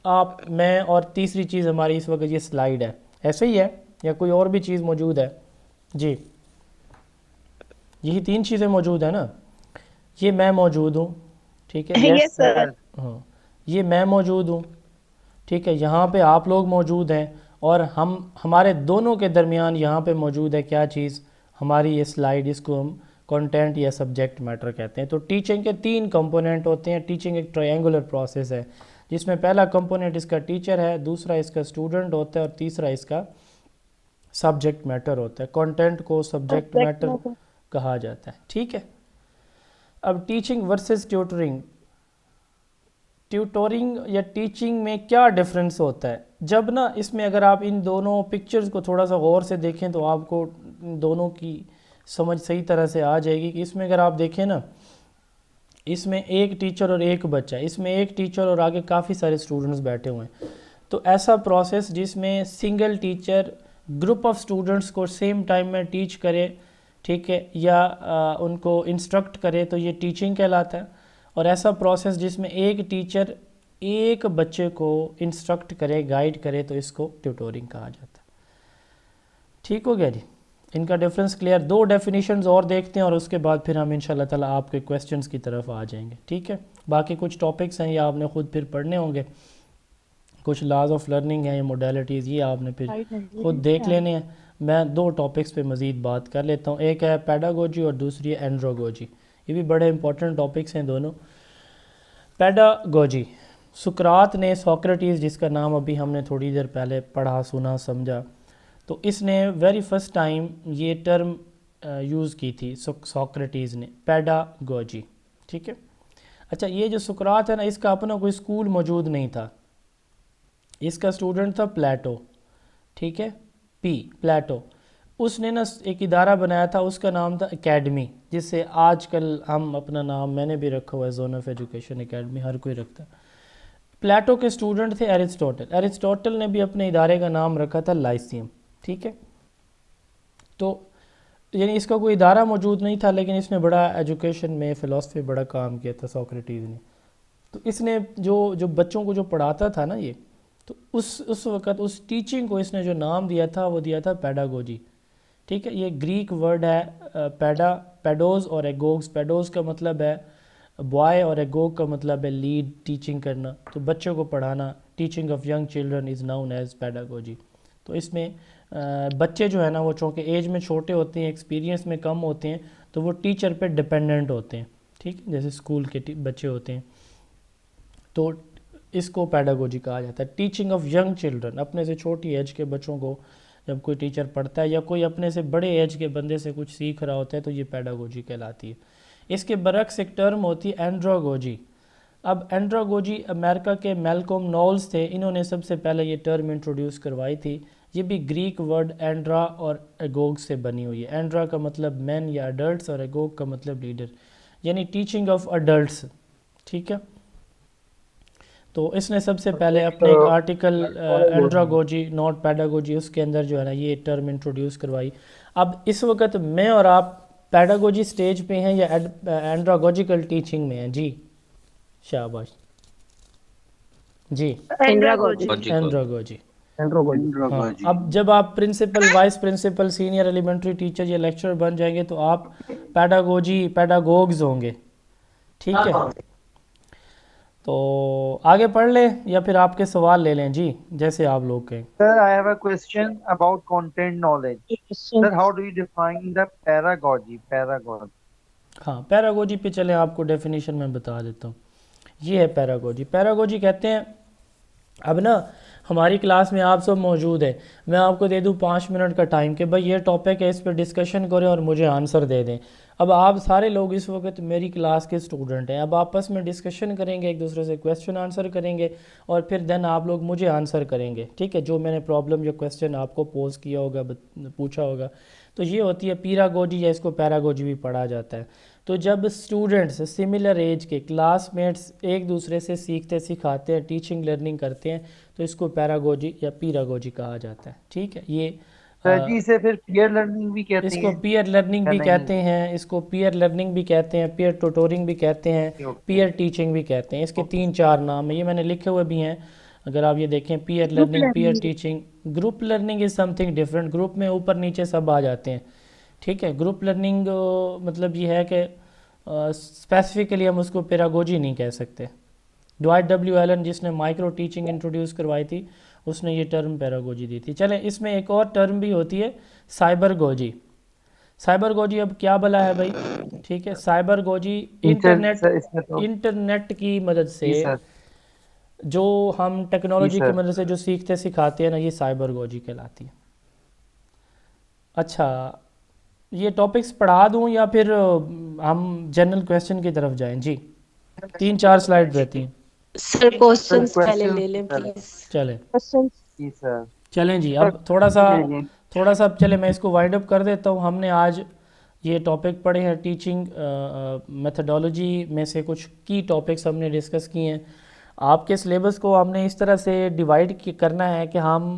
آپ، میں اور تیسری چیز ہماری اس وقت یہ سلائیڈ ہے، ایسے ہی ہے یا کوئی اور بھی چیز موجود ہے؟ جی یہی 3 چیزیں موجود ہیں نا. یہ میں موجود ہوں، ٹھیک ہے، ہاں یہ میں موجود ہوں، ٹھیک ہے، یہاں پہ آپ لوگ موجود ہیں، اور ہمارے دونوں کے درمیان یہاں پہ موجود ہے کیا چیز؟ ہماری یہ سلائیڈ، اس کو ہم کنٹینٹ یا سبجیکٹ میٹر کہتے ہیں. تو ٹیچنگ کے 3 کمپوننٹ ہوتے ہیں. ٹیچنگ ایک ٹرائی اینگولر پروسیس ہے جس میں پہلا کمپوننٹ اس کا ٹیچر ہے، دوسرا اس کا اسٹوڈنٹ ہوتا ہے، اور تیسرا اس کا سبجیکٹ میٹر ہوتا ہے. کنٹینٹ کو سبجیکٹ میٹر کہا جاتا ہے. ٹھیک ہے، اب ٹیچنگ ورسز ٹیوٹرنگ. ٹیوٹورنگ یا ٹیچنگ میں کیا ڈفرینس ہوتا ہے؟ جب نا اس میں اگر آپ ان دونوں پکچرز کو تھوڑا سا غور سے دیکھیں تو آپ کو دونوں کی سمجھ صحیح طرح سے آ جائے گی. کہ اس میں اگر آپ دیکھیں نا، اس میں ایک ٹیچر اور ایک بچہ، اس میں ایک ٹیچر اور آگے کافی سارے اسٹوڈنٹس بیٹھے ہوئے ہیں. تو ایسا پروسیس جس میں single teacher group of students کو سیم ٹائم میں ٹیچ کرے، ٹھیک ہے، یا ان کو انسٹرکٹ کرے تو یہ ٹیچنگ کہلاتا ہے. اور ایسا پروسیس جس میں ایک ٹیچر ایک بچے کو انسٹرکٹ کرے، گائیڈ کرے، تو اس کو ٹیوٹورنگ کہا جاتا ہے. ٹھیک ہو گیا جی، ان کا ڈفرینس کلیئر. 2 ڈیفینیشنز اور دیکھتے ہیں اور اس کے بعد پھر ہم انشاءاللہ تعالیٰ آپ کے کویسچنز کی طرف آ جائیں گے. ٹھیک ہے، باقی کچھ ٹاپکس ہیں یہ آپ نے خود پھر پڑھنے ہوں گے، کچھ لاز آف لرننگ ہیں، یہ موڈیلٹیز، یہ آپ نے پھر خود دیکھ لینے ہیں. میں 2 ٹاپکس پہ مزید بات کر لیتا ہوں، ایک ہے پیڈاگوجی اور دوسری ہے اینڈراگوجی. یہ بھی بڑے امپورٹنٹ ٹاپکس ہیں دونوں. پیڈاگوجی، سقراط نے، سوکریٹیز جس کا نام ابھی ہم نے تھوڑی دیر پہلے پڑھا، سنا، سمجھا، تو اس نے ویری فرسٹ ٹائم یہ ٹرم یوز کی تھی سوکریٹیز نے، پیڈاگوجی. ٹھیک ہے. اچھا، یہ جو سقراط ہے نا، اس کا اپنا کوئی اسکول موجود نہیں تھا. اس کا اسٹوڈنٹ تھا پلیٹو. ٹھیک ہے، پلیٹو. اس نے نا ایک ادارہ بنایا تھا، اس کا نام تھا اکیڈمی، جس سے آج کل ہم اپنا نام، میں نے بھی رکھا ہوا ہے، زون آف ایجوکیشن اکیڈمی، ہر کوئی رکھتا ہے. پلیٹو کے اسٹوڈنٹ تھے ایرسٹوٹل نے بھی اپنے ادارے کا نام رکھا تھا لائسیم. ٹھیک ہے. تو یعنی اس کا کوئی ادارہ موجود نہیں تھا، لیکن اس نے بڑا ایجوکیشن میں، فلسفی بڑا کام کیا تھا سوکریٹیز نے. تو اس نے جو بچوں کو جو پڑھاتا تھا نا یہ، تو اس وقت اس ٹیچنگ کو اس نے جو نام دیا تھا وہ دیا تھا پیڈاگوجی. ٹھیک ہے. یہ گریک ورڈ ہے پیڈوز اور ایگوگز. پیڈوز کا مطلب ہے بوائے اور ایگوگ کا مطلب ہے لیڈ، ٹیچنگ کرنا. تو بچوں کو پڑھانا، teaching of young children is known as pedagogy. تو اس میں بچے جو ہے نا، وہ چونکہ ایج میں چھوٹے ہوتے ہیں، ایکسپیرینس میں کم ہوتے ہیں، تو وہ ٹیچر پہ ڈپینڈنٹ ہوتے ہیں. ٹھیک ہے، جیسے اسکول کے بچے ہوتے ہیں، تو اس کو پیڈاگوجی کہا جاتا ہے. ٹیچنگ آف ینگ چلڈرن، اپنے سے چھوٹی ایج کے بچوں کو جب کوئی ٹیچر پڑھتا ہے یا کوئی اپنے سے بڑے ایج کے بندے سے کچھ سیکھ رہا ہوتا ہے تو یہ پیڈاگوجی کہلاتی ہے. اس کے برعکس ایک ٹرم ہوتی ہے اینڈراگوجی. اب اینڈراگوجی امریکہ کے میلکوم نولز تھے، انہوں نے سب سے پہلے یہ ٹرم انٹروڈیوس کروائی تھی. یہ بھی گریک ورڈ اینڈرا اور ایگوگ سے بنی ہوئی ہے. اینڈرا کا مطلب مین یا اڈلٹس، اور ایگوگ کا مطلب لیڈر، یعنی ٹیچنگ آف اڈلٹس. ٹھیک ہے. تو اس نے سب سے پہلے اپنے ایک آرٹیکل اینڈراگوجی ناٹ پیڈاگوجی، اس کے اندر جو ہے نا یہ ٹرم انٹروڈیوس کروائی. اب اس وقت میں اور آپ پیڈاگوجی سٹیج پہ ہیں یا اینڈراگوجیکل ٹیچنگ میں ہیں؟ جی شاباش. جی اینڈراگوجی. ہاں، اب جب آپ principal, vice principal, senior elementary teacher یا لیکچرر بن جائیں گے تو آپ پیڈاگوگز ہوں گے. ٹھیک ہے. تو آگے پڑھ لیں یا پھر آپ کے سوال لے لیں؟ جی جیسے آپ لوگ کہیں. Sir, I have a question about content knowledge. Sir, how do you define the pedagogy? ہاں، پیراگوجی پہ چلیں، آپ کو ڈیفینیشن میں بتا دیتا ہوں. یہ ہے پیراگوجی. پیراگوجی کہتے ہیں، اب نا ہماری کلاس میں آپ سب موجود ہیں، میں آپ کو دے دوں 5 منٹ کا ٹائم کہ بھائی یہ ٹاپک ہے، اس پہ ڈسکشن کریں اور مجھے آنسر دے دیں. اب آپ سارے لوگ اس وقت میری کلاس کے اسٹوڈنٹ ہیں. اب آپس میں ڈسکشن کریں گے، ایک دوسرے سے کویسچن آنسر کریں گے، اور پھر دین آپ لوگ مجھے آنسر کریں گے. ٹھیک ہے، جو میں نے پرابلم یا کویسچن آپ کو پوز کیا ہوگا، پوچھا ہوگا. تو یہ ہوتی ہے پیراگوجی، یا اس کو پیراگوجی بھی پڑھا جاتا ہے. تو جب اسٹوڈنٹس سملر ایج کے کلاس میٹس ایک دوسرے سے سیکھتے سکھاتے ہیں، ٹیچنگ لرننگ کرتے ہیں، تو اس کو پیراگوجی یا پیراگوجی کہا جاتا ہے. ٹھیک ہے. یہ جی سے پھر پیئر لرننگ بھی کہتے ہیں، اس کو پیئر لرننگ بھی کہتے ہیں، اس کو پیئر لرننگ بھی کہتے ہیں، پیئر ٹوٹورنگ بھی کہتے ہیں، پیئر ٹیچنگ بھی کہتے ہیں. اس کے 3-4 نام ہیں، یہ میں نے لکھے ہوئے بھی ہیں. اگر آپ یہ دیکھیں، peer learning, peer teaching. Group learning is something different. Group میں اوپر نیچے سب آ جاتے ہیں. ٹھیک ہے. گروپ لرننگ مطلب یہ ہے کہ اسپیسیفکلی ہم اس کو پیراگوجی نہیں کہہ سکتے. ڈوائٹ ڈبلیو ایلن جس نے مائکرو ٹیچنگ انٹروڈیوس کروائی تھی، اس نے یہ ٹرم پیراگوجی دی تھی. چلیں، اس میں ایک اور ٹرم بھی ہوتی ہے سائبر گوجی. سائبر گوجی اب کیا بلا ہے بھائی؟ ٹھیک ہے. سائبر گوجی انٹرنیٹ کی مدد سے جو ہم ٹیکنالوجی کی مدد سے جو سیکھتے سکھاتے ہیں نا، یہ سائبر گوجی کہلاتی ہے. اچھا، یہ ٹاپکس پڑھا دوں یا پھر ہم جنرل کویسچن کی طرف جائیں؟ جی 3-4 سلائیڈ رہتی ہیں. سر کوسچنز پہلے لے لیں پلیز. چلیں جی. اب تھوڑا سا چلیں میں اس کو وائنڈ اپ کر دیتا ہوں. ہم نے آج یہ ٹاپک پڑھے ہیں، ٹیچنگ میتھڈالوجی میں سے کچھ کی ٹاپکس ہم نے ڈسکس کیے ہیں. آپ کے سلیبس کو ہم نے اس طرح سے ڈیوائڈ کرنا ہے کہ ہم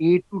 8 to